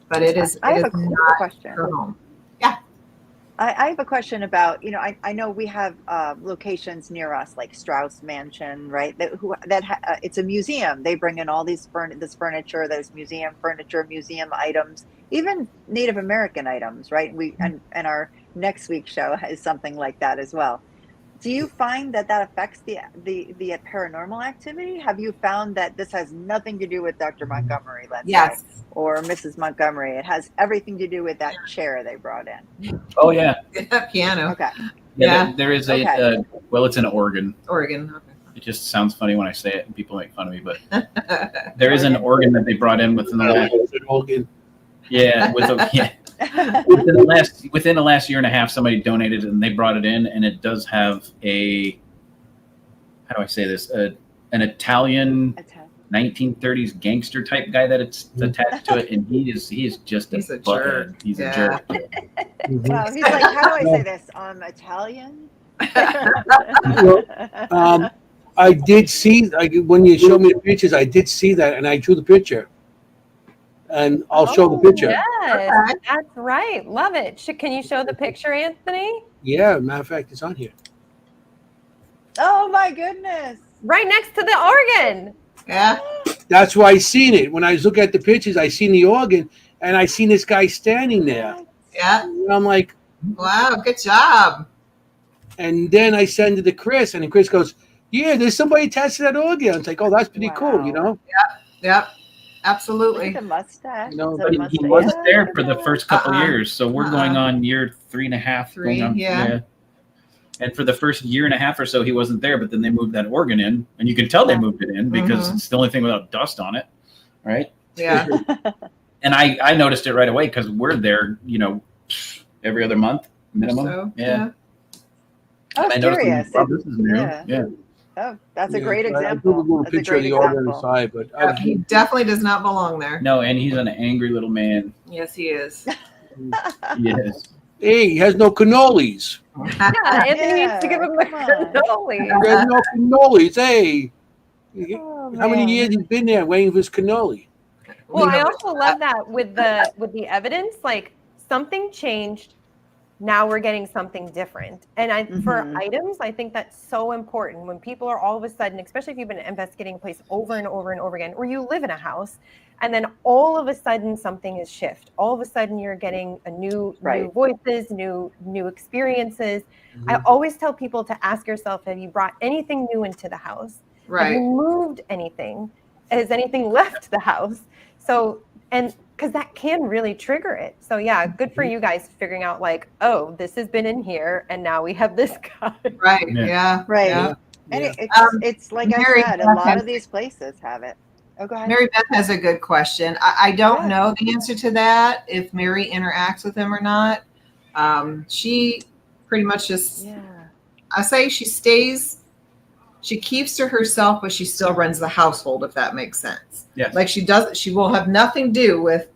but it is I have a not question. her home. I have a question about, I know we have locations near us like Strauss Mansion, right? It's a museum. They bring in all this furniture. There's museum furniture, museum items, even Native American items, right? And our next week's show is something like that as well. Do you find that affects the paranormal activity? Have you found that this has nothing to do with Dr. Montgomery, let's say, or Mrs. Montgomery? It has everything to do with that chair they brought in. Oh yeah. Piano. Okay. Yeah. There is it's an organ. Oregon. Okay. It just sounds funny when I say it and people make fun of me, but there is an organ that they brought in within the last. Yeah, within the last year and a half, somebody donated it and they brought it in, and it does have how do I say this? An Italian 1930s gangster type guy that it's attached to it, and he is just He's a butthead. jerk. He's a jerk. Wow, he's like, how do I say this? Italian? I did see, when you showed me the pictures, I did see that, and I drew the picture. And I'll show the picture. Yes, that's right. Love it. Can you show the picture, Anthony? Yeah, matter of fact, it's on here. Oh my goodness. Right next to the organ. Yeah. That's why I seen it. When I was looking at the pictures, I seen the organ, and I seen this guy standing there. Yeah. And I'm like, wow, good job. And then I send it to Chris, and then Chris goes, yeah, there's somebody attached to that organ. It's like, oh, that's pretty cool, Yep. Absolutely. The mustache. But he wasn't there for the first couple of years, so we're going on year 3.5. Yeah. And for the first year and a half or so, he wasn't there. But then they moved that organ in, and you can tell they moved it in because it's the only thing without dust on it, right? Yeah. And I noticed it right away because we're there, every other month minimum. So, yeah. I was curious. This is new. Yeah. Oh, that's a great example. I took a little picture of the organ on the side, but he definitely does not belong there. No, and he's an angry little man. Yes, he is. Yes. Hey, he has no cannolis. Yeah, Anthony needs to give him the cannoli. He has no cannolis. Hey, Oh, how many man. years he's been there waiting for his cannoli? Well, We I know also love that with the evidence, like something changed. Now we're getting something different. And for Mhm. items, I think that's so important when people are all of a sudden, especially if you've been investigating a place over and over and over again, or you live in a house, and then all of a sudden something is shift. All of a sudden you're getting a new Right. voices, new experiences. I Mhm. always tell people to ask yourself, have you brought anything new into the house? Have you right. moved anything? Has anything left the house? So, and because that can really trigger it. So yeah, good for you guys figuring out like, oh, this has been in here and now we have this guy. Right. Yeah. Yeah. Right. Yeah. And Yeah. it's like I Mary said, a Beth lot has- of these places have it. Oh, go ahead. Mary Beth has a good question. I don't Yeah. know the answer to that, if Mary interacts with him or not. She pretty much just, Yeah. I say she keeps to herself, but she still runs the household, if that makes sense. Yes. Like she will have nothing to do with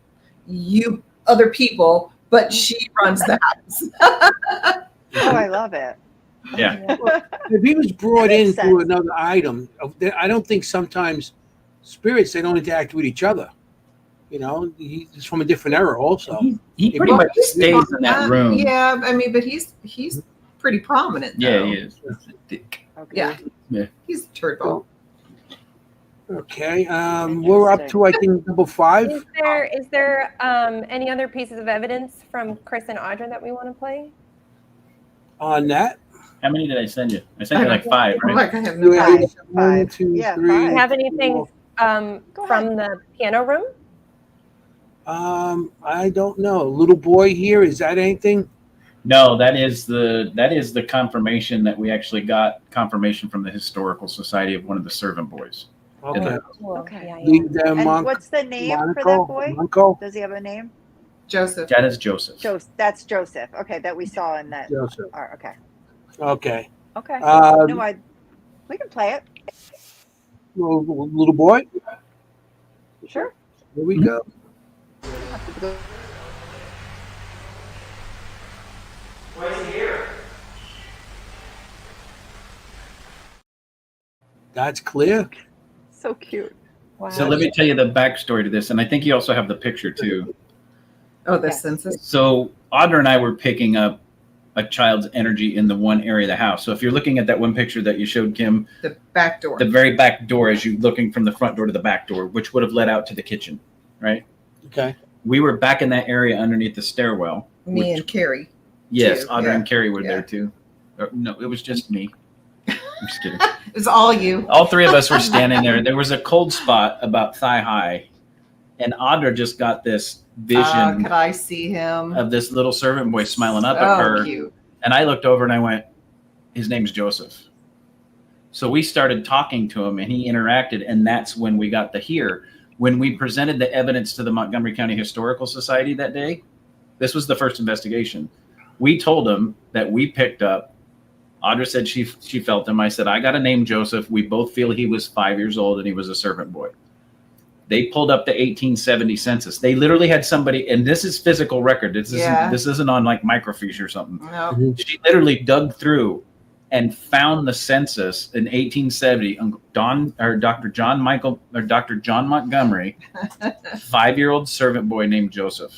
you other people, but she runs the house. Oh, I love it. Yeah. If he was brought That makes in through sense. another item, I don't think sometimes spirits they don't interact with each other. You know, he's from a different era also. He pretty much stays in that room. Yeah, I mean, but he's pretty prominent. Yeah, though. he is. Okay. Yeah, he's a turtle. Okay, we're up to I think number 5. Is there any other pieces of evidence from Chris and Audra that we want to play? On that. How many did I send you? I sent you like 5, I'm right? like, I have no Yeah, idea. Five. 1, 2, Yeah, 3. Do you five. have anything Go from the piano room? I don't know. Little boy here, is that anything? No, that is the confirmation that we actually got confirmation from the Historical Society of one of the servant boys. Okay. Cool. Okay. Yeah, yeah. And what's the name for that boy? Monco? Does he have a name? Joseph. That is Joseph. That's Joseph. Okay, that we saw in that. Joseph. Oh, okay. Okay. Okay. Um, No, we can play it. little boy. Sure. Here we go. That's clear. So cute. Wow. So let me tell you the backstory to this, and I think you also have the picture too. Oh, the Yes. census. So Audra and I were picking up a child's energy in the one area of the house. So if you're looking at that one picture that you showed Kim, The back door. the very back door as you looking from the front door to the back door, which would have led out to the kitchen, right? Okay. We were back in that area underneath the stairwell. Me and Carrie. Yes, too, Audra yeah. and Carrie were Yeah. there too. No, it was just me. I'm just kidding. It's all you. All 3 of us were standing there. There was a cold spot about thigh high, and Audra just got this vision Could I see him? of this little servant boy smiling up at Oh, her. cute. And I looked over and I went, his name's Joseph. So we started talking to him and he interacted. And that's when we got to hear. When we presented the evidence to the Montgomery County Historical Society that day, this was the first investigation. We told them that we picked up. Audra said she felt him. I said, I got a name Joseph. We both feel he was 5 years old and he was a servant boy. They pulled up the 1870 census. They literally had somebody, and this is physical record. This isn't on like microfiche or something. No. She literally dug through and found the census in 1870. Dr. John Montgomery, 5-year-old servant boy named Joseph.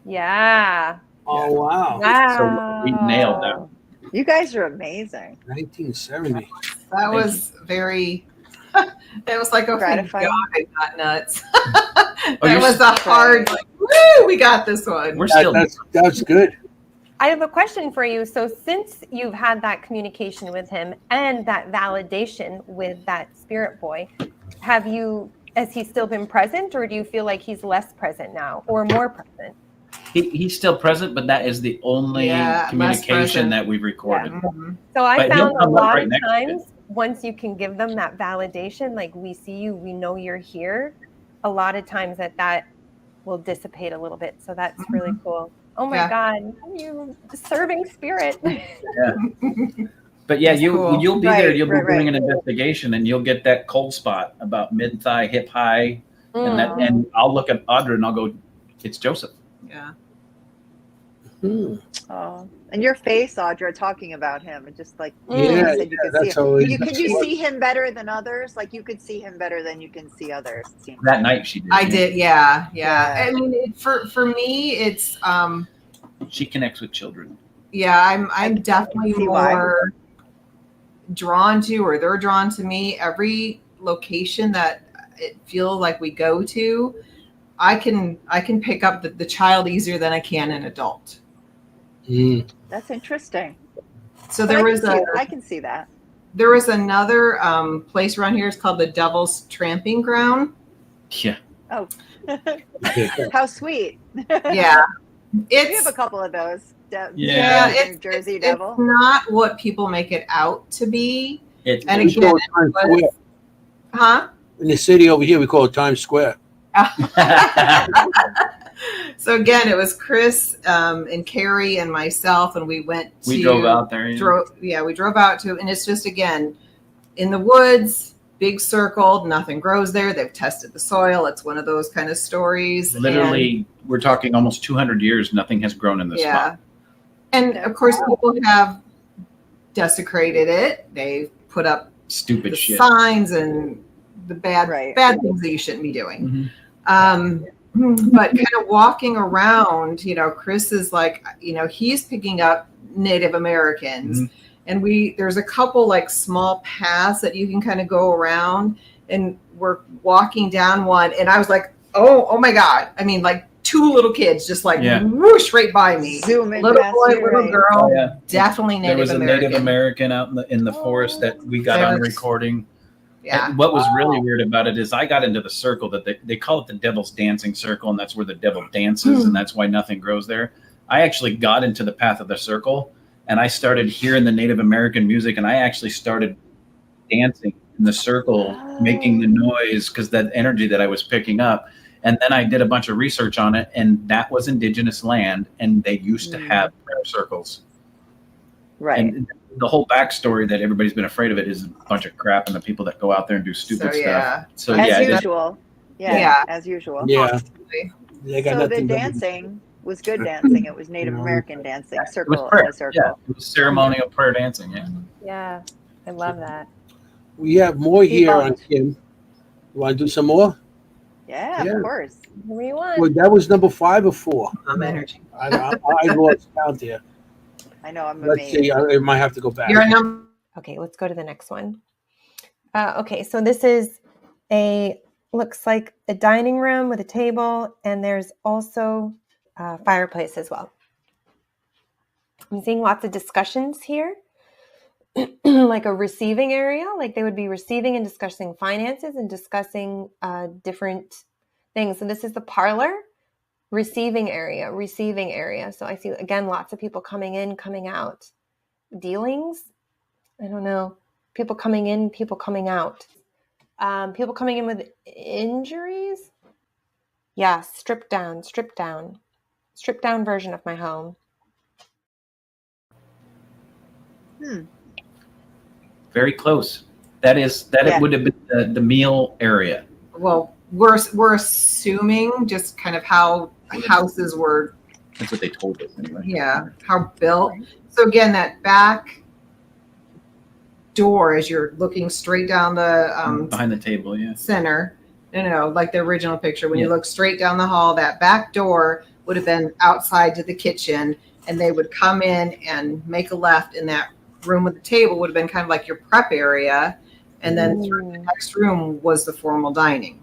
Yeah. Oh wow. Wow. So we nailed that. You guys are amazing. 1970. That was very. That was like, okay, Gratifying. God, I got nuts. Oh, That was a hard, like, woo, we got this one. We're still That's good. I have a question for you. So since you've had that communication with him and that validation with that spirit boy, has he still been present, or do you feel like he's less present now or more present? he's still present, but that is the only Yeah, less communication present. that we've recorded. Mhm. So I But he'll found a come up lot right of next to it. times once you can give them that validation, like we see you, we know you're here, a lot of times that will dissipate a little bit. So that's really cool. Oh my Yeah. God, you serving spirit. But yeah, That's cool. you'll be there. Right, You'll be right, doing right. an investigation, and you'll get that cold spot about mid thigh, hip high, Mm. and I'll look at Audra and I'll go, "It's Joseph." Yeah. Hmm. Oh, and your face, Audra, talking about him, and just like Yeah, you yeah, said, you could see that's him. always. Could you see him better than others? Like you could see him better than you can see others. It seems That like. night she did. I did, yeah. Yeah. I mean, for me, it's She connects with children. yeah. I I'm can definitely see why. more drawn to, or they're drawn to me. Every location that it feels like we go to, I can pick up the child easier than I can an adult. Mm. That's interesting. So But there was I can see that. there was another place around here. It's called the Devil's Tramping Ground. Yeah. Oh, how sweet. Yeah, We have it's a couple of those. Yeah, New Jersey it's Devil. not what people make it out to be. It's And We call again, it Times was- Square. Huh? In the city over here, we call it Times Square. So again, it was Chris and Carrie and myself, and we went to we drove out there. we drove out to, and it's just again in the woods, big circle, nothing grows there. They've tested the soil. It's one of those kind of stories. Literally, we're talking almost 200 years. Nothing has grown in this spot. And of course, people have desecrated it. They've put up Stupid the shit. signs and the bad Right. things that you shouldn't be doing. Mhm. But kind of walking around, Chris is like, he's picking up Native Americans, and there's a couple like small paths that you can kind of go around, and we're walking down one, and I was like, oh my God. I mean, like two little kids just like whoosh right by me. Zooming Little past boy, you, little right. girl, Oh, yeah. definitely There Native was a American. Native American out in the forest that we got on recording. Yeah. And what was really weird about it is I got into the circle that they call it the devil's dancing circle, and that's where the devil dances, and that's why nothing grows there. I actually got into the path of the circle, and I started hearing the Native American music, and I actually started dancing in the circle, making the noise because that energy that I was picking up. And then I did a bunch of research on it, and that was indigenous land, and they used to have prayer circles. Right. And the whole backstory that everybody's been afraid of it is a bunch of crap, and the people that go out there and do stupid stuff. So as yeah, usual. Yeah. As usual. Yeah. They got So the nothing to do. dancing was good dancing. It was Native American dancing. it was Circle in prayer. a circle. Yeah, it was ceremonial prayer dancing. Yeah. Yeah, I love that. We have more here on Debunked. Kim. You want to do some more? Yeah, Yeah. of course. Here you want. Well, that was number 5 or 4. Energy. I lost count there. I know I'm Let's amazed. see. I might have to go back. You're a number. Okay, let's go to the next one. Okay, so this is looks like a dining room with a table, and there's also a fireplace as well. I'm seeing lots of discussions here, like a receiving area, like they would be receiving and discussing finances and discussing different things. So this is the parlor, receiving area. So I see, again, lots of people coming in, coming out. Dealings? I don't know. People coming in, people coming out. People coming in with injuries? Yeah, stripped down version of my home. Very close. That Yeah. it would have been the meal area. Well, we're assuming just kind of how houses were, That's what they told us anyway. how built. So again, that back door, as you're looking straight down the Behind the table, yeah. center, like the original picture, when you Yeah. look straight down the hall, that back door would have been outside to the kitchen, and they would come in and make a left, in that room with the table would have been kind of like your prep area, and then through the next room was the formal dining.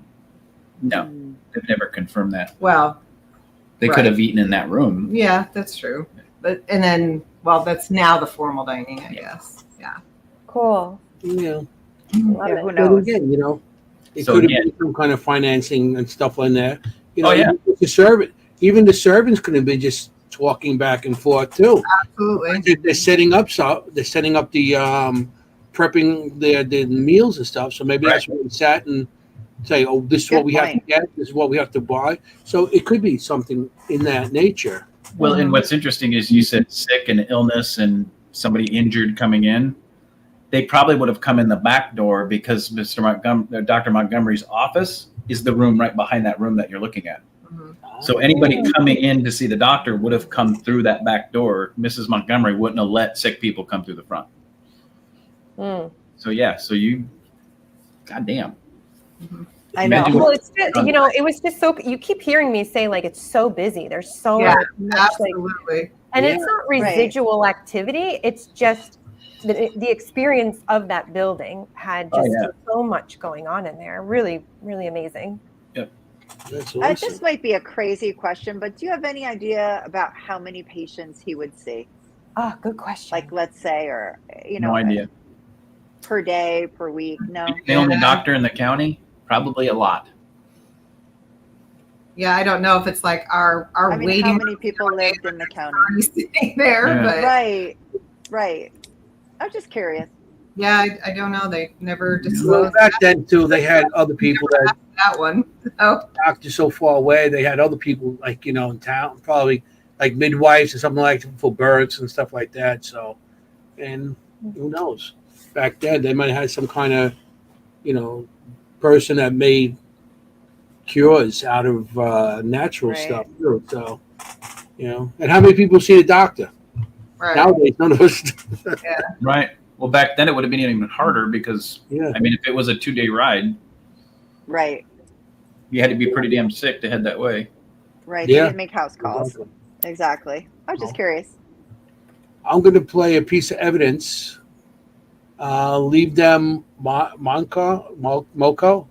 No, they've never confirmed that. Well, They could have eaten in that room. yeah, that's true. But and then, well, that's now the formal dining, I guess. Yeah. Cool. Yeah. Love Yeah, it. who But knows? again, it So could have again- been some kind of financing and stuff in there. Oh, yeah. Even the servants could have been just talking back and forth too. Absolutely. They're setting up the prepping the meals and stuff. So maybe that's where we sat and say, "Oh, this is what Good we have to point. get. This is what we have to buy." So it could be something in that nature. Well, and what's interesting is you said sick and illness and somebody injured coming in. They probably would have come in the back door because Dr. Montgomery's office is the room right behind that room that you're looking at. Mhm. So anybody coming in to see the doctor would have come through that back door. Mrs. Montgomery wouldn't have let sick people come through the front. Mm. So yeah, so you, goddamn. I know. Imagine Well, what- it's just, you know, it was just so, you keep hearing me say like it's so busy. There's so Yeah, much, like, Absolutely. and Yeah. it's not residual activity. It's just the experience of that building had Oh, just yeah. so much going on in there. Really, really amazing. That's This awesome. might be a crazy question, but do you have any idea about how many patients he would see? Oh, good question. Like, let's say, or, you No know, idea. per day, per week? No. The only doctor in the county, probably a lot. Yeah, I don't know if it's like our I mean, waiting how many people lived in the county? room sitting there, Yeah. but Right. I'm just curious. yeah, I don't know. They never Well, disclosed back then too, they had other people that that one. Oh, doctors so far away. They had other people like in town, probably like midwives or something like for births and stuff like that. So, and who knows? Back then, they might have had some kind of person that made cures out of natural Right. stuff too. So, and how many people see a doctor right. nowadays? None of us. Right. Well, back then it would have been even harder because, Yeah. I mean, if it was a 2-day ride, Right. you had to be pretty damn sick to head that way. Right. Yeah. They didn't make house calls. Exactly. I was just curious. I'm going to play a piece of evidence. Leave them Moco.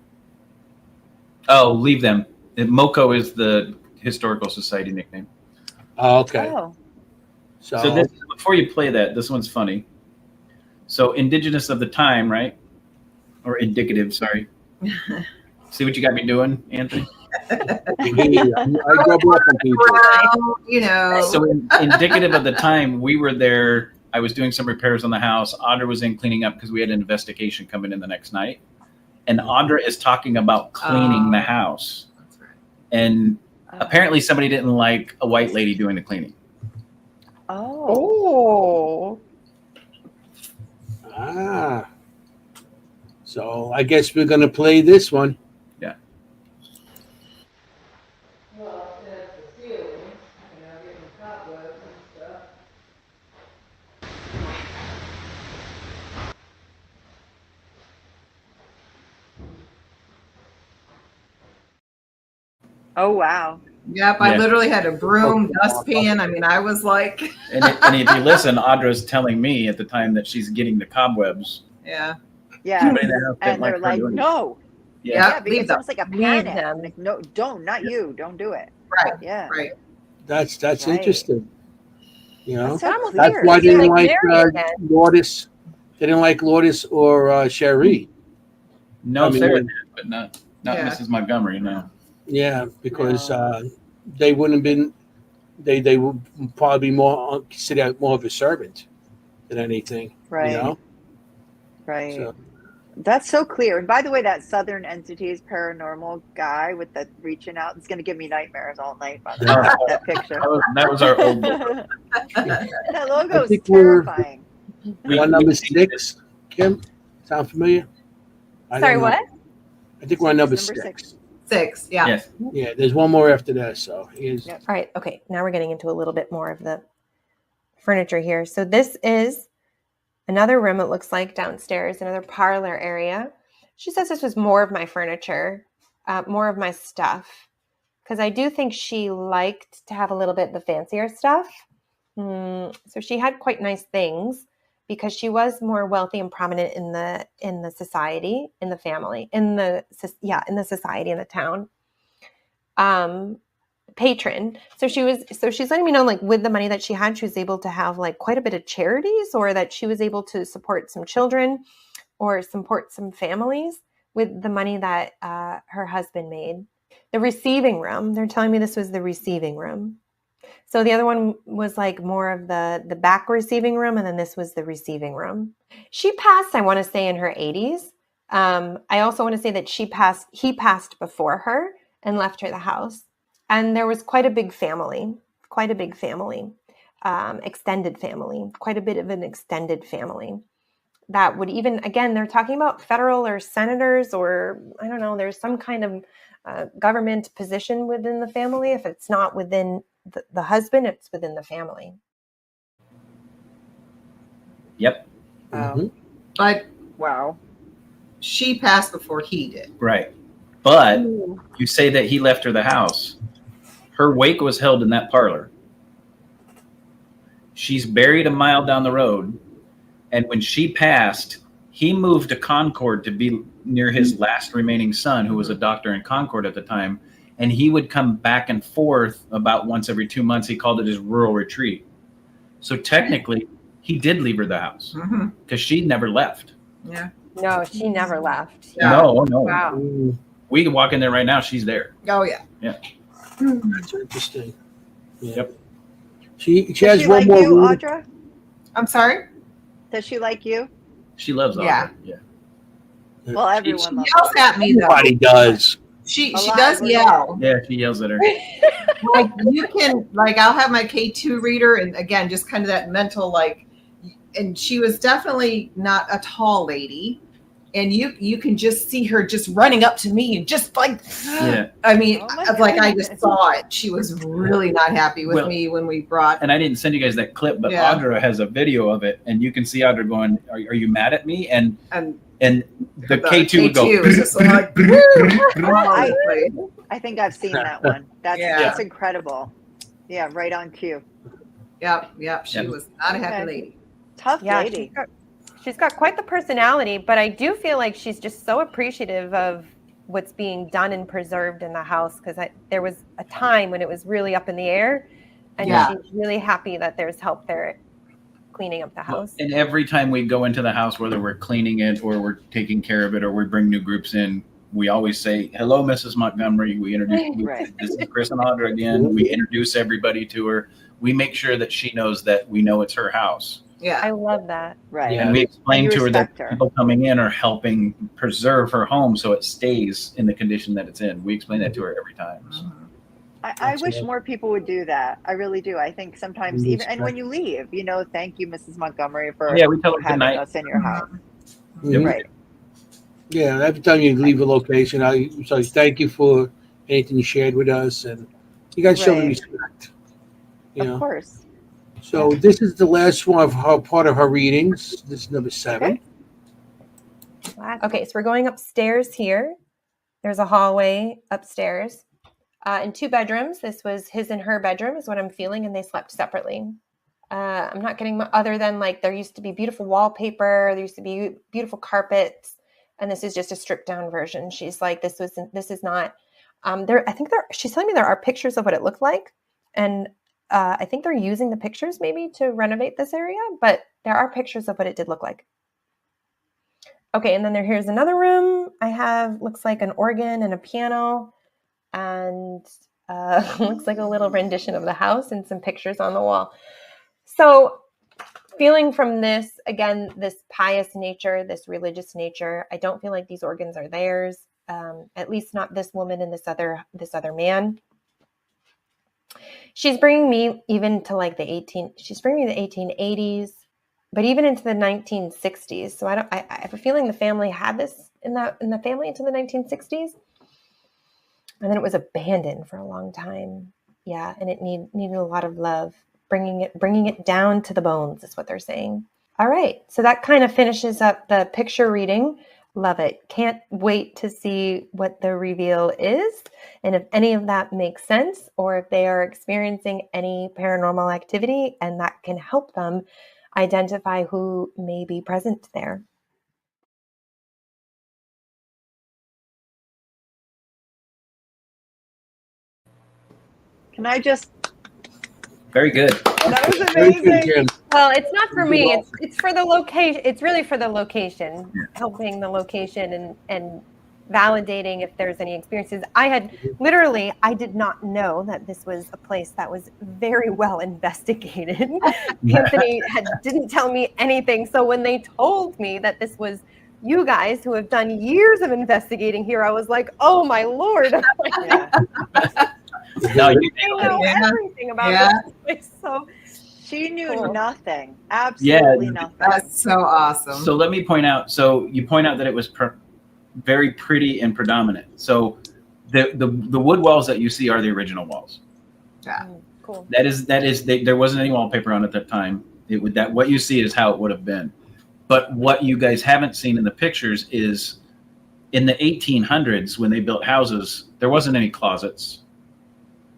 Oh, leave them. MoCo is the Historical Society nickname. Okay. Oh. So this, before you play that, this one's funny. So indigenous of the time, right? Or indicative, sorry. See what you got me doing, Anthony? I grew up on people. Well, you know. So indicative of the time, we were there. I was doing some repairs on the house. Audra was in cleaning up because we had an investigation coming in the next night. And Audra is talking about cleaning the house. That's right. And apparently somebody didn't like a white lady doing the cleaning. Oh. Oh. So I guess we're going to play this one. Yeah. Oh, wow. Yep, I Yeah. literally had a broom, dustpan. I mean, I was like, And if you listen, Audra's telling me at the time that she's getting the cobwebs. yeah, Yeah. Somebody in the house didn't And they're her like, doing it. no. Yeah. Yeah. Yeah, leave because it's them. almost like a Leave panic. them. Like, no, don't, not you. Don't do it. right, Yeah. right. That's Right. interesting. That's But so almost That's clear. why they It's didn't like like Mary again. Lourdes. They didn't like Lourdes or Cherie. No, I mean, Sarah did, but not Yeah. Mrs. Montgomery, no. Yeah, because No. they wouldn't have been. They would probably be more considered more of a servant than anything. Right. You know. Right. So, That's so clear. And by the way, that Southern Entities paranormal guy with the reaching out is going to give me nightmares all night. By the way, that picture. That was our old book. That logo I is think we're- terrifying. one number 6. Kim, sound familiar? I Sorry, don't know. what? I think we're on number Number 6. 6, yeah. Yes. Yeah, there's one more after that. So here's Yep. All right. Okay. Now we're getting into a little bit more of the furniture here. So this is another room, it looks like, downstairs, another parlor area. She says this was more of my furniture, more of my stuff, because I do think she liked to have a little bit of the fancier stuff. So she had quite nice things because she was more wealthy and prominent in the society, in the family, in the society, in the town. Patron. So she's letting me know, like, with the money that she had, she was able to have like quite a bit of charities, or that she was able to support some children or support some families with the money that her husband made. The receiving room, they're telling me this was the receiving room. So the other one was like more of the back receiving room, and then this was the receiving room. She passed, I want to say, in her 80s. I also want to say that he passed before her and left her the house. And there was quite a big family, extended family, quite a bit of an extended family. That would even, again, they're talking about federal or senators, or I don't know, there's some kind of government position within the family. If it's not within the husband, it's within the family. Yep. Mhm. But Wow. she passed before he did. Right. But you say that he left her the house. Her wake was held in that parlor. She's buried a mile down the road. And when she passed, he moved to Concord to be near his last remaining son, who was a doctor in Concord at the time. And he would come back and forth about once every 2 months. He called it his rural retreat. So technically, he did leave her the house because she never left. Yeah. No, she never left. Yeah. No. Wow. Mm, We can walk in there right now. She's there. Oh yeah. that's interesting. Yeah. Yep. She Does has she one like more you, reading. Audra? I'm sorry. Does she like you? She loves Audra. Yeah. Yeah. Well, She everyone loves yells at me though. Everybody does. She A lot does of yell. Yeah, she yells at her. Like you can, like I'll have my K2 reader, and again, just kind of that mental like. And she was definitely not a tall lady, and you can just see her just running up to me and just like. Yeah. I mean, Oh my I goodness. just saw it. She was really not happy with Well, me when we brought. And I didn't send you guys that clip, but Yeah. Audra has a video of it, and you can see Audra going, "Are you mad at me?" And And the K2 would go. is just like. I think I've seen that one. That's Yeah. that's incredible. Yeah, right on cue. Yep. She Yep. was not a happy Okay. lady. Tough Yeah, lady. she's got quite the personality, but I do feel like she's just so appreciative of what's being done and preserved in the house, because there was a time when it was really up in the air, and Yeah. she's really happy that there's help there cleaning up the house. And every time we go into the house, whether we're cleaning it or we're taking care of it or we bring new groups in, we always say, "Hello, Mrs. Montgomery." We introduce Right. This is Chris and Audra again. We introduce everybody to her. We make sure that she knows that we know it's her house. Yeah. I love that. Right. Yeah. And we explain And you to her that respect her. people coming in are helping preserve her home so it stays in the condition that it's in. We explain that to her every time. So. I wish more people would do that. I really do. I think sometimes We even, and when you leave, thank you, Mrs. Montgomery, for Yeah, we tell her good having night. us in your house. Mhm. Right. Yeah, every time you leave a location, I say thank you for anything you shared with us, and you guys show Right. respect. You Of know. course. So this is the last one of her part of her readings. This is number 7. Okay, so we're going upstairs here. There's a hallway upstairs. In 2 bedrooms. This was his and her bedroom is what I'm feeling, and they slept separately. I'm not getting other than like there used to be beautiful wallpaper, there used to be beautiful carpets, and this is just a stripped down version. She's like, this is not she's telling me there are pictures of what it looked like, and I think they're using the pictures maybe to renovate this area, but there are pictures of what it did look like. Okay, and then here's another room. I have looks like an organ and a piano, and looks like a little rendition of the house and some pictures on the wall. So feeling from this, again, this pious nature, this religious nature, I don't feel like these organs are theirs, at least not this woman and this other man. She's bringing me even to like she's bringing me the 1880s, but even into the 1960s. So I have a feeling the family had this in the family into the 1960s. And then it was abandoned for a long time. Yeah, and it needed a lot of love. Bringing it down to the bones is what they're saying. All right, so that kind of finishes up the picture reading. Love it. Can't wait to see what the reveal is, and if any of that makes sense, or if they are experiencing any paranormal activity, and that can help them identify who may be present there. Can I just? Very good. That was Very good, amazing. Jim. Well, it's not for me. It's for the location. It's really for the location, helping the location and validating if there's any experiences. I did not know that this was a place that was very well investigated. Anthony didn't tell me anything. So when they told me that this was you guys who have done years of investigating here, I was like, oh my Lord. Yeah. No, you I know everything about this place. So She knew Cool. nothing. Absolutely Yeah. nothing. That's so awesome. So let me point out. So you point out that it was very pretty and predominant. So The wood walls that you see are the original walls. Cool. There wasn't any wallpaper on at that time. What you see is how it would have been. But what you guys haven't seen in the pictures is in the 1800s when they built houses, there wasn't any closets.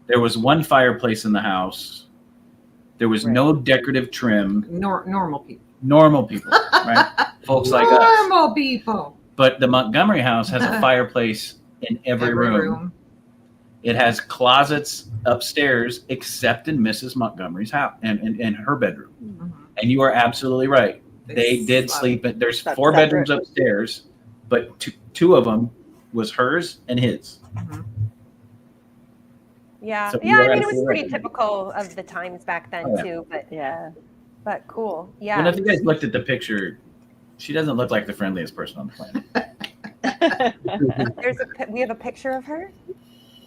There was one fireplace in the house. There was no decorative trim. Normal people. Normal people, right? Folks like us. Normal people. But the Montgomery house has a fireplace in every room. It has closets upstairs, except in Mrs. Montgomery's house and her bedroom. Mm-hmm. And you are absolutely right. They did sleep. There's 4 bedrooms upstairs, but two of them was hers and his. Mm-hmm. Yeah. So Yeah. I mean, it was absolutely pretty right. typical of the times back then too, but cool. Yeah. Well, if you guys looked at the picture, she doesn't look like the friendliest person on the planet. We have a picture of her.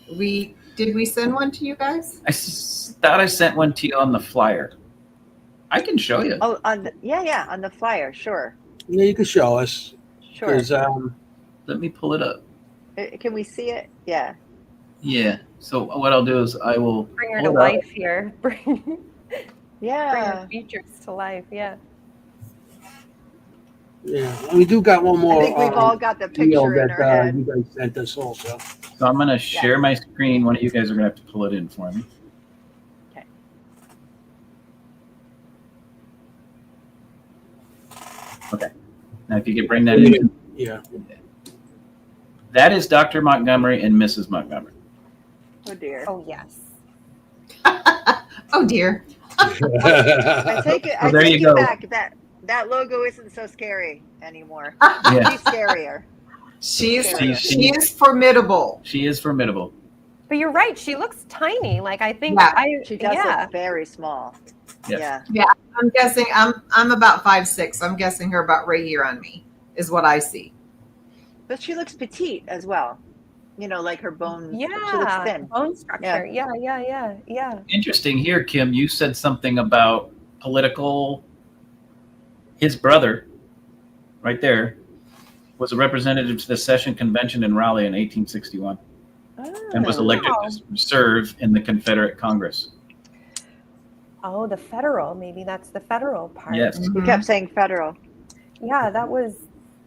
Did we send one to you guys? I thought I sent one to you on the flyer. I can show you. Oh, on the flyer, sure. Yeah, you can show us. Sure. 'Cause, Let me pull it up. Can we see it? Yeah. Yeah. So what I'll do is I will Bring her pull to it up. life here. Bring Yeah. her features to life. Yeah. yeah, we do got one I more. think we've all got the deal picture in that our head. you guys sent us also. So I'm going to share my screen. One of you guys are going to have to pull it in for me. Okay. Okay. Now, if you could bring that in. Yeah. That is Dr. Montgomery and Mrs. Montgomery. Oh dear. Oh yes. Oh dear. I take it. Well, I there take you it go. back. That logo isn't so scary anymore. Yeah. She's scarier. She She- is formidable. She is formidable. But you're right. She looks tiny. Like I think Yeah. She does yeah. look very small. Yes. Yeah. I'm guessing I'm about 5'6". I'm guessing her about right here on me is what I see. But she looks petite as well. You know, like her bones. She looks Yeah. thin. Bone structure. Yeah. Interesting here, Kim. You said something about political. His brother, right there, was a representative to the Session Convention in Raleigh in 1861 and was elected to serve in the Confederate Congress. Oh, the federal. Maybe that's the federal part. Yes. You kept saying federal. Yeah, that was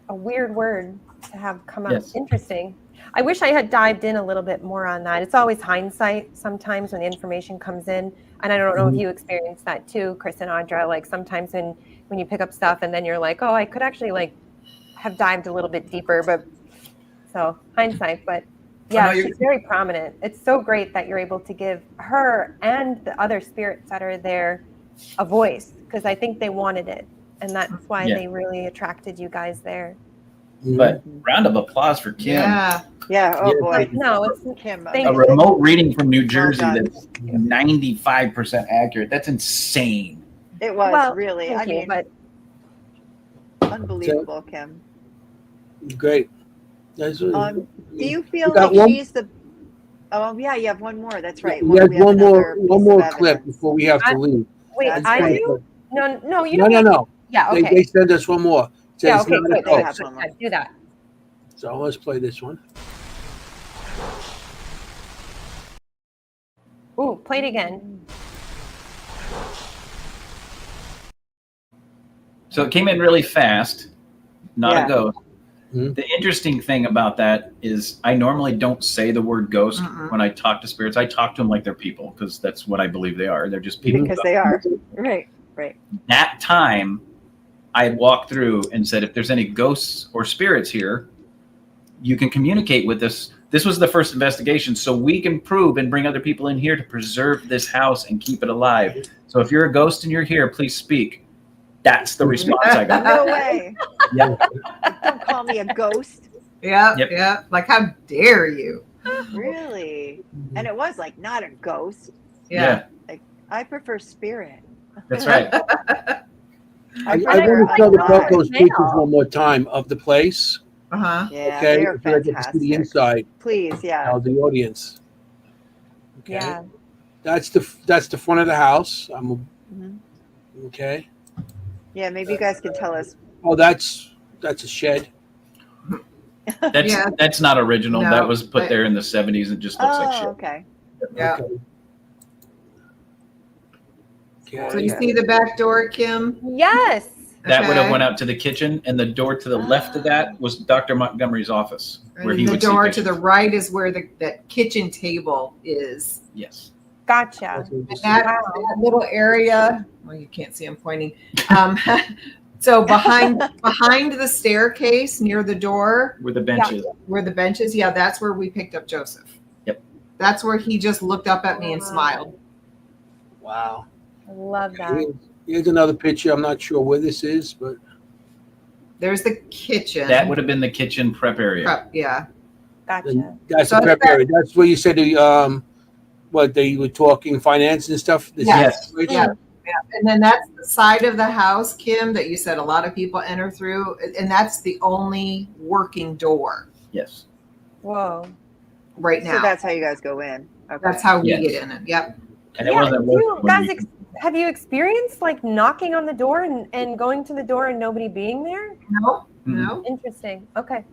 a weird word to have come out. Yes. Interesting. I wish I had dived in a little bit more on that. It's always hindsight sometimes when the information comes in. And I don't know if you experienced that too, Chris and Audra. Like sometimes when you pick up stuff and then you're like, oh, I could actually like have dived a little bit deeper. But so hindsight, but yeah, she's very prominent. It's so great that you're able to give her and the other spirits that are there a voice, because I think they wanted it. And that's why they really attracted you guys there. But round of applause for Kim. Yeah. Yeah. Oh boy. No, it's Kim. Thank A you. remote reading from New Jersey done. that's 95% accurate. That's insane. It was Well, really. thank I you, mean, but unbelievable, Kim. Great. That's, Do you feel got like one- she's the? Oh yeah, you have one more. That's right. we have We have one more another piece of clip evidence. before we have to leave. wait, That's I great. do? No, you No, don't. no. Yeah, They okay. send us one more. It says Yeah, it's okay, not a good. They hoax. have one more. Yeah, do that. So let's play this one. Ooh, play it again. So it came in really fast, not Yeah. a ghost. Mhm. The interesting thing about that is I normally don't say the word ghost Mm-mm. when I talk to spirits. I talk to them like they're people because that's what I believe they are. They're just people. Because they are. Right. That time, I walked through and said, if there's any ghosts or spirits here, you can communicate with us. This was the first investigation, so we can prove and bring other people in here to preserve this house and keep it alive. So if you're a ghost and you're here, please speak. That's the response I got. No way. Yeah. Don't call me a ghost. Yep. Yep. Like, how dare you? Really? And it was like not a ghost. Yeah, I prefer spirit. that's right. I prefer want to show the God. those pictures one more time of the place. Uh-huh. Yeah, Okay, they're if you like to see fantastic. the inside Please, yeah. of the audience. Okay. Yeah. That's the front of the house. Mhm. Okay. Yeah, maybe you guys can tell us. Oh, that's a shed. That's not original. No, that was put but- there in the 70s. It just looks like shit. Okay. Yeah. Okay. So you see the back door, Kim? Yes. That would have Okay. went out to the kitchen, and the door to the left of that was Dr. Montgomery's office, where And he the would see door to the patients. right is where that kitchen table is. Yes. Gotcha. And that little area, well, you can't see I'm pointing. So behind the staircase near the door, Where the benches. where the benches, that's where we picked up Joseph. Yep. That's where he just looked up at me and smiled. Wow. I love that. Here's another picture. I'm not sure where this is, but There's the kitchen. That would have been the kitchen prep area. Prep, yeah. Gotcha. that's So the prep that- area. That's where you said what they were talking finance and stuff. This Yes. is- Yeah. And then that's the side of the house, Kim, that you said a lot of people enter through. And that's the only working door Yes. Whoa. right now. So that's how you guys go in. Okay. That's how we Yes. get in it. Yep. And it Yeah, wasn't do you working guys when have you experienced like knocking on the door and going to the door and nobody being there? No, Mhm. no. Interesting. Okay.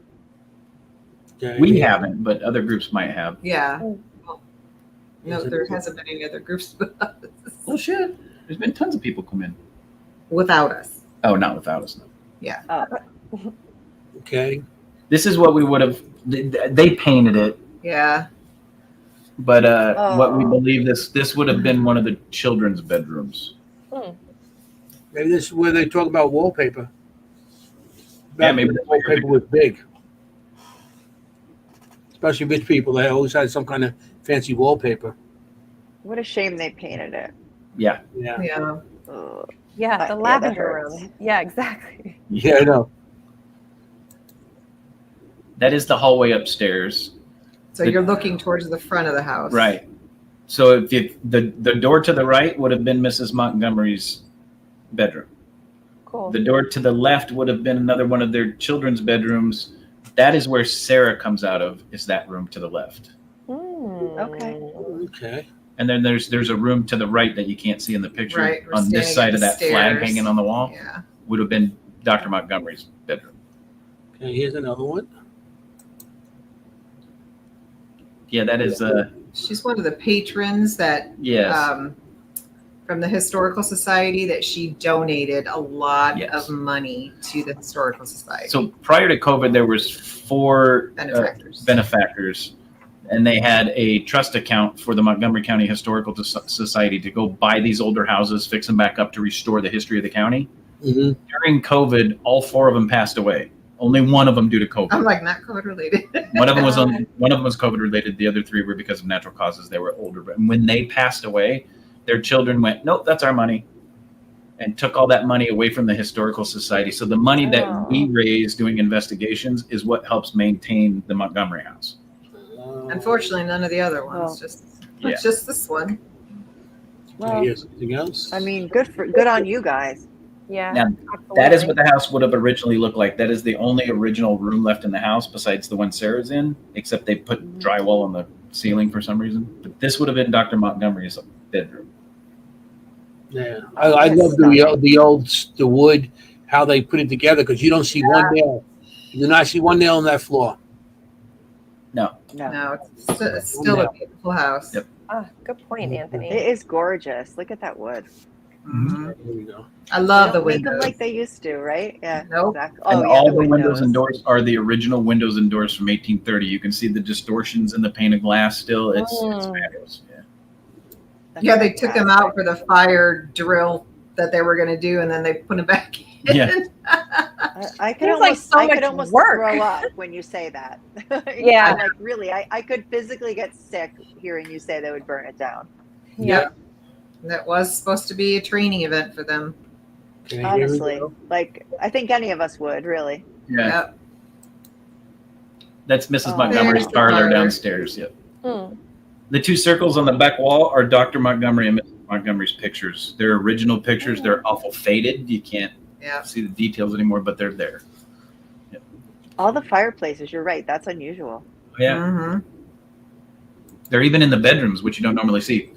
Okay. we haven't, but other groups might have. Yeah. Mm. Well, no, there hasn't been any other groups but us. Oh shit! There's been tons of people come in. Without us. Oh, not without us. No. Okay. This is what we would have. They painted it, Yeah. but what we Oh. believe this would have been one of the children's bedrooms. Maybe this is where they talk about wallpaper. Yeah, Back maybe when that's what you're wallpaper was big. Especially rich people, they always had some kind of fancy wallpaper. What a shame they painted it. Yeah. Yeah. Yeah. Ugh. Yeah, That the lavender hurts. room. Yeah, exactly. Yeah, I know. That is the hallway upstairs. So you're looking towards the front of the house. Right. So if the door to the right would have been Mrs. Montgomery's bedroom. Cool. The door to the left would have been another one of their children's bedrooms. That is where Sarah comes out of, is that room to the left. Okay. Okay. And then there's a room to the right that you can't see in the picture. Right, we're On this standing side at of the that flag stairs. hanging on the wall Yeah. would have been Dr. Montgomery's bedroom. Okay, here's another one. Yeah, that is She's one of the patrons that yes. from the Historical Society that she donated a lot Yes. of money to the Historical Society. So prior to COVID, there was 4 benefactors, and they had a trust account for the Montgomery County Historical Society to go buy these older houses, fix them back up to restore the history of the county. Mm-hmm. During COVID, all 4 of them passed away. Only one of them due to COVID. I'm like, not COVID related. One of them was COVID related. The other 3 were because of natural causes. They were older, but when they passed away, their children went, "Nope, that's our money," and took all that money away from the Historical Society. So the money that we raise doing investigations is what helps maintain the Montgomery House. Unfortunately, none of the other ones. Well, It's just this one. Well, Here's anything else. I mean, good on you guys. Yeah. Now, absolutely. that is what the house would have originally looked like. That is the only original room left in the house besides the one Sarah's in, except they put drywall on the ceiling for some reason. But this would have been Dr. Montgomery's bedroom. Yeah, I love the wood, how they put it together, because you don't see one nail. You do not see one nail on that floor. No. No. No, it's still a beautiful house. Yep. Ah, good point, Anthony. It is gorgeous. Look at that wood. Mhm. There we go. I love They the don't make them windows. like they used to, right? Yeah. Nope. Exactly. And Oh, yeah, all the windows and doors are the original windows and doors from 1830. You can see the distortions in the pane of glass still. It's fabulous. Yeah. That's Yeah, they took them fantastic. out for the fire drill that they were going to do, and then they put them back in. Yeah. I could Seems like almost, so I could much almost work. throw up when you say that. Yeah. I'm like, really, I could physically get sick hearing you say they would burn it down. Yep. That was supposed to be a training event for them. Okay, here we Honestly, go. like I think any of us would really. Yeah. Yep. That's Mrs. Oh, Montgomery's there's the parlor parlor. downstairs. Yep. Hmm. The 2 circles on the back wall are Dr. Montgomery and Mrs. Montgomery's pictures. They're original pictures. They're awful faded. You can't Yeah. see the details anymore, but they're there. All the fireplaces. You're right. That's unusual. Yeah. Mhm. They're even in the bedrooms, which you don't normally see.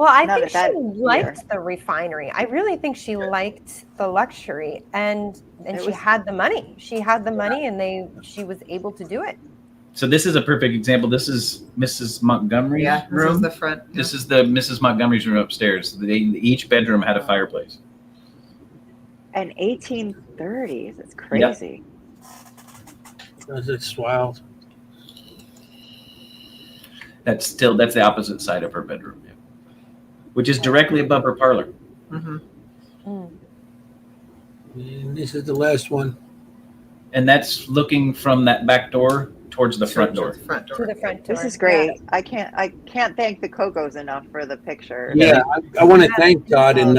Well, I Not think at that she year. liked the refinery. I really think she liked the luxury, and It she was- had the money. She had the money, and she was able to do it. So this is a perfect example. This is Mrs. Montgomery's Yeah, this room. is the front. This is the Mrs. Montgomery's room upstairs. Each bedroom had a fireplace. And 1830s. It's crazy. It's wild. That's the opposite side of her bedroom, yeah. Which is directly above her parlor. Mm-hmm. And this is the last one. And that's looking from that back door towards the front door. Front door. To the front door. This is great. I can't thank the Cocos enough for the picture. Yeah, I want to thank Todd and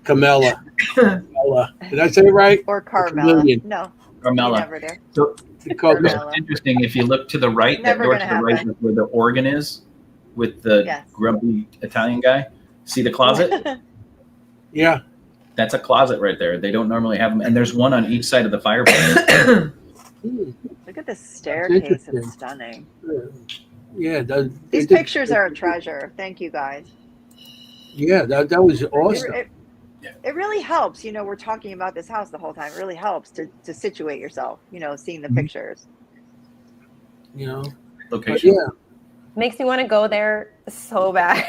Camilla. Camilla. Did I say it right? Or Carmela. Chameleon. No, Carmela. you never did. So The Cocos. Carmela. it's interesting. If you look to the right, that Never door to gonna the right happen. is where the organ is with the Yes. grumpy Italian guy. See the closet? Yeah. That's a closet right there. They don't normally have them. And there's one on each side of the fireplace. Look at this staircase. interesting. It's stunning. Yeah. These pictures are a treasure. Thank you guys. Yeah, that was awesome. It really helps. We're talking about this house the whole time. It really helps to situate yourself, seeing the Mhm. pictures. But Location. yeah. Makes me want to go there so bad.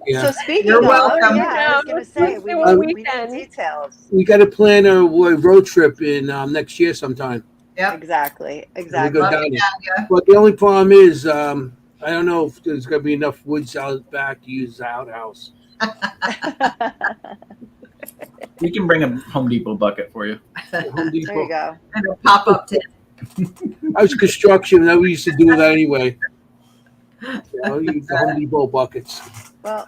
Yeah. So speaking You're of, welcome. I was going to say, we Let's do a need weekend. details. We got to plan a road trip in next year sometime. Yep. Exactly. We'll Exactly. go down there. But the only problem is, I don't know if there's going to be enough woods out back to use the outhouse. We can bring a Home Depot bucket for you. Home There you Depot. go. And a pop-up tent. I was construction, and we used to do that anyway. Use the Home Depot buckets. Well,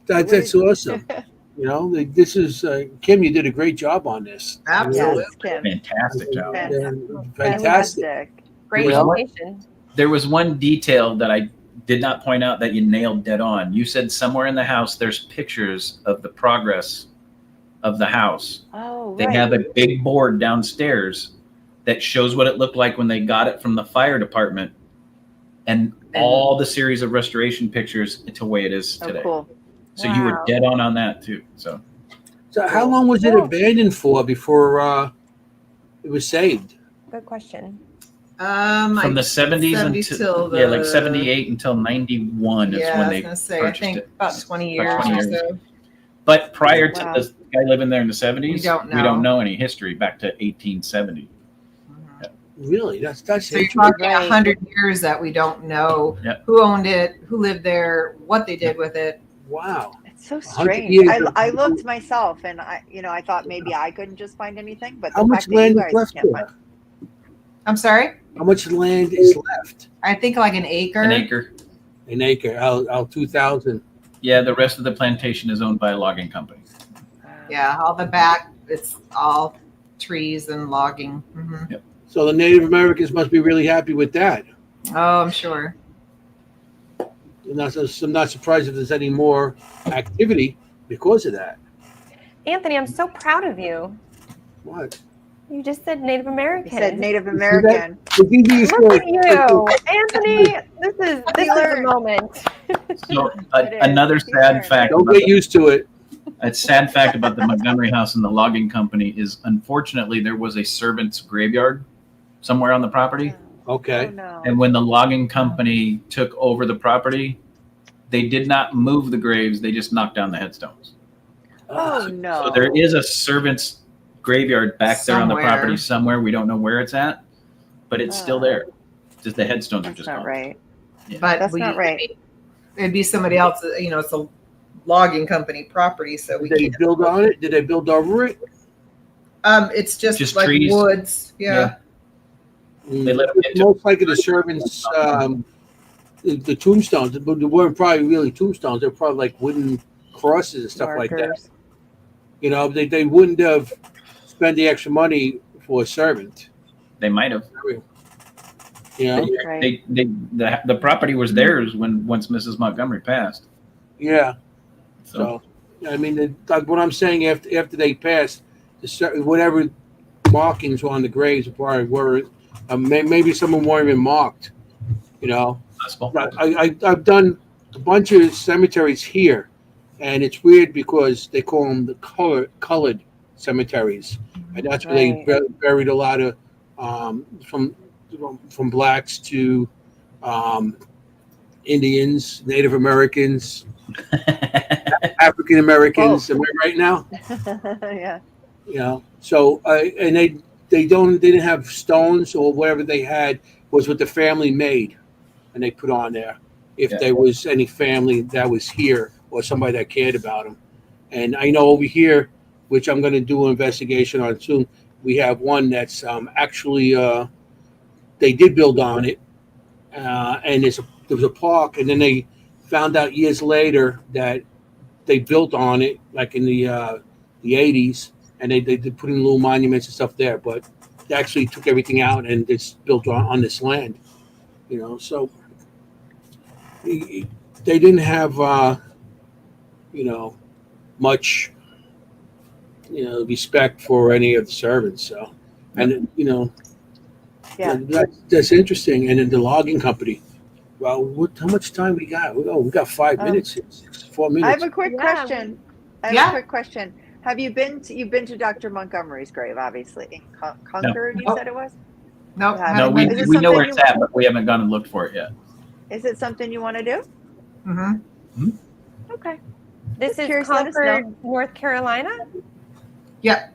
That's awesome. This is Kim. You did a great job on this. Absolutely. yes, Kim. Fantastic job. Fantastic. Great Yeah. location. There was one detail that I did not point out that you nailed dead on. You said somewhere in the house there's pictures of the progress of the house. Oh, They right. have a big board downstairs that shows what it looked like when they got it from the fire department and all the series of restoration pictures to the way it is Oh, today. cool. So you were Wow. dead on that too. So So how long was it abandoned for before it was saved? Good question. from the 70s 70 until till the- like 78 until 91 is Yeah, when I they was gonna say, I purchased think it. about 20 years About 20 or years. so. But prior Wow. to the guy living there in the 70s, We don't we don't know. know any history back to 1870. Really? That's So you're interesting. talking Right. 100 years that we don't know Yep. who owned it, who lived there, what they did with it. Wow. It's so 100 strange. years I of- looked myself, and I thought maybe I couldn't just find anything, but How the much fact that land you is guys left can't there? find. I'm sorry? How much land is left? I think like an acre. An acre. An acre. Out 2,000. Yeah, the rest of the plantation is owned by a logging company. Yeah, all the back, it's all trees and logging. Hmm. So the Native Americans must be really happy with that. Oh, I'm sure. I'm not surprised if there's any more activity because of that. Anthony, I'm so proud of you. What? You just said Native You American. said Native American. It's easy to Look say. at you, Anthony. This is a moment. So It is. another You sad learn. fact Don't about get used to it. a sad fact about the Montgomery house and the logging company is unfortunately there was a servant's graveyard somewhere on the property. Okay. Oh, no. And when the logging company took over the property, they did not move the graves, they just knocked down the headstones. Oh, no. So there is a servant's graveyard back there on the Somewhere. property somewhere. We don't know where it's at, but it's still there. Just the headstones are That's just not gone. right. But That's not right. It'd be somebody else, it's a logging company property, so we Did they can't. build on it? Did they build over it? It's just Just like trees. woods. Yeah. They let 'em It's get to- most likely the servants, the tombstones, but they weren't probably really tombstones. They're probably like wooden crosses and stuff like that. Markers. They wouldn't have spent the extra money for a servant. They might have. Right. The property was theirs once Mrs. Montgomery passed. Yeah. So So, I mean, like what I'm saying, after they passed, whatever markings were on the graves probably were, maybe some of them weren't even marked. possible. I've done a bunch of cemeteries here, and it's weird because they call them the colored cemeteries, and that's where they buried a lot of from blacks to Indians, Native Americans, African Americans. Am I right now? Yeah. You know, so and they didn't have stones, or whatever they had was what the family made, and they put on there if there was any family that was here or somebody that cared about them. And I know over here, which I'm going to do an investigation on soon, we have one that's actually they did build on it, and there was a park, and then they found out years later that they built on it, like in the 80s, and they did put in little monuments and stuff there, but they actually took everything out and just built on this land, you know. So they didn't have you know, much, you know, respect for any of the servants. So, and you know, that's interesting. And then the logging company. Well, how much time we got? Oh, we got 5 minutes. 4 minutes. I have a quick question. A quick question. Have you been to Dr. Montgomery's grave? Obviously, in Concord, you said it was. No, we know where it's at, but we haven't gone and looked for it yet. Is it something you want to do? Mm-hmm. Okay. This is Concord, North Carolina? Yep.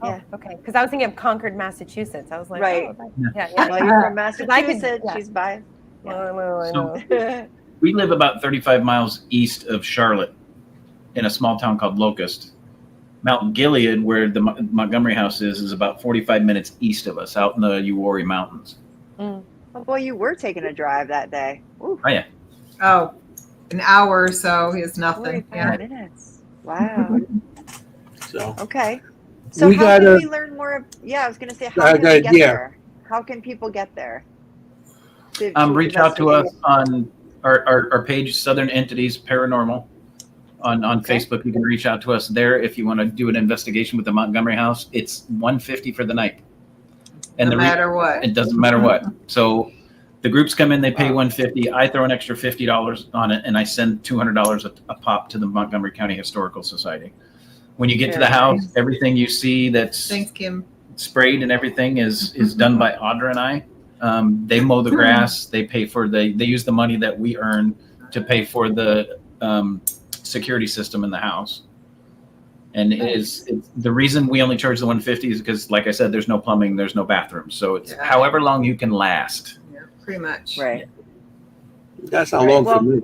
Oh, okay. Because I was thinking of Concord, Massachusetts. I was like, right. Yeah. Well, you're from Massachusetts. She's biased. So we live about 35 miles east of Charlotte in a small town called Locust. Mount Gilead, where the Montgomery house is about 45 minutes east of us, out in the Uwharrie Mountains. Oh, boy, you were taking a drive that day. Ooh. Oh, yeah. Oh, an hour or so is nothing. 45 minutes. Wow. So okay. So how can we learn more? I was going to say, how can we get there? How can people get there? Reach out to us on our page, Southern Entities Paranormal. On Facebook, you can reach out to us there if you want to do an investigation with the Montgomery house. It's $150 for the night. And no matter what. It doesn't matter what. So the groups come in, they pay $150. I throw an extra $50 on it, and I send $200 a pop to the Montgomery County Historical Society. When you get to the house, everything you see that's Thanks, Kim. sprayed and everything is done by Audra and I. They mow the grass. They pay for they use the money that we earn to pay for the security system in the house. And it's the reason we only charge the $150 is because, like I said, there's no plumbing, there's no bathroom, so it's however long you can last. Yeah, pretty much. Right. That's not long for me.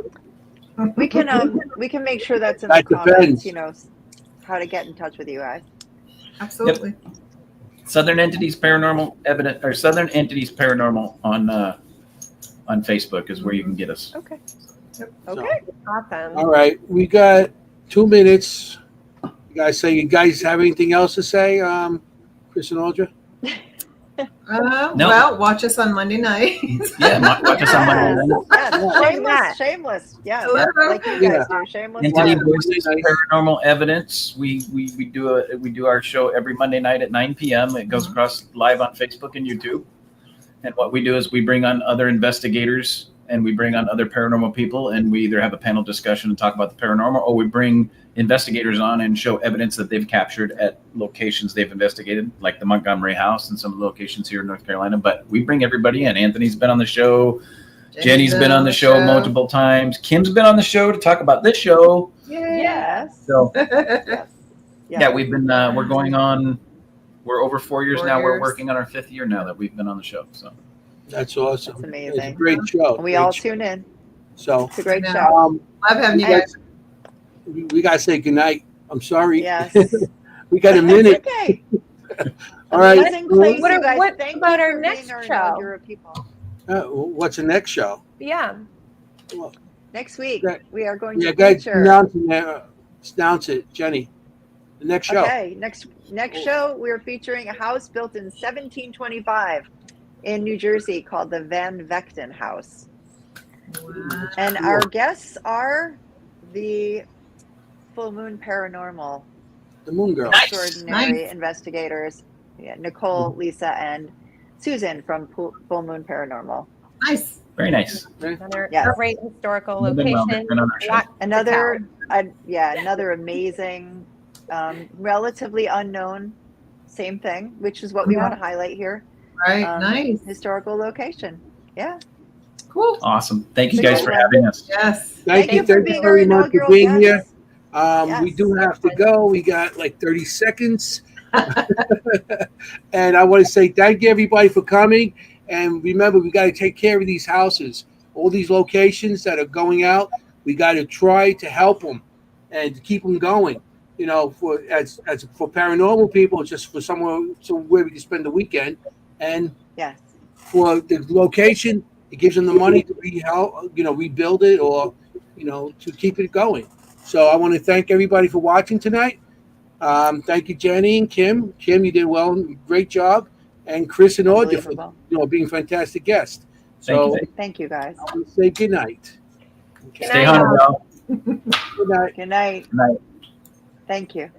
We can make sure that's in the comments. You know, how to get in touch with you guys. Absolutely. Yep. Southern Entities Paranormal Evidence, or Southern Entities Paranormal on Facebook is where you can get us. Okay. Yep. Okay. Awesome. All right, we got 2 minutes. You guys have anything else to say, Chris and Audra? No. Well, watch us on Monday night. Watch us on Monday night. Shameless. Yeah. Hello. Like you guys do. Shameless. Entity Voices Paranormal Evidence. We do our show every Monday night at 9 p.m. It goes across live on Facebook and YouTube. And what we do is we bring on other investigators and we bring on other paranormal people, and we either have a panel discussion and talk about the paranormal, or we bring investigators on and show evidence that they've captured at locations they've investigated, like the Montgomery house and some of the locations here in North Carolina. But we bring everybody in. Anthony's been on the show. Jenny's been on the show multiple times. Kim's been on the show to talk about this show. Yes. So yes. we've been we're going on. We're over 4 years now. We're working on our 5th year now that we've been on the show. So that's awesome. That's amazing. It's a great show. And we all tune in. So it's a great show. Love having you guys. We gotta say goodnight. I'm sorry. Yes. We got a minute. Okay. All right. What about our next show? What's the next show? Yeah. Well, next week we are going to announce it, Jenny. The next show. Okay. Next show we're featuring a house built in 1725 in New Jersey called the Van Vechten House. Wow. And our guests are the Full Moon Paranormal. The Moon Girl. Extraordinary investigators. Yeah, Nicole, Lisa, and Susan from Full Moon Paranormal. Nice. Very nice. Another Yes. great historical Living well, location. been on our show. Lots to Another, tell. another amazing, relatively unknown, same thing, which is what we want to highlight here. Right. Nice. Historical location. Yeah. Cool. Awesome. Thank you Big guys for one. having us. Yes. Thank you. for Thank being you very our much for inaugural being here. guest. We Yes. do have to go. We got like 30 seconds. And I want to say thank you, everybody, for coming. And remember, we got to take care of these houses. All these locations that are going out, we got to try to help them and to keep them going. You know, for paranormal people, just for somewhere we can spend the weekend. And Yes. for the location, it gives them the money to rebuild it or, to keep it going. So I want to thank everybody for watching tonight. Thank you, Jennie and Kim. Kim, you did well. Great job. And Chris and Audrey for Unbelievable. being fantastic guests. Thank So you. Thank you, guys. I want to say good night. Okay. Stay home, y'all. Good night. Good night. Good night. Thank you.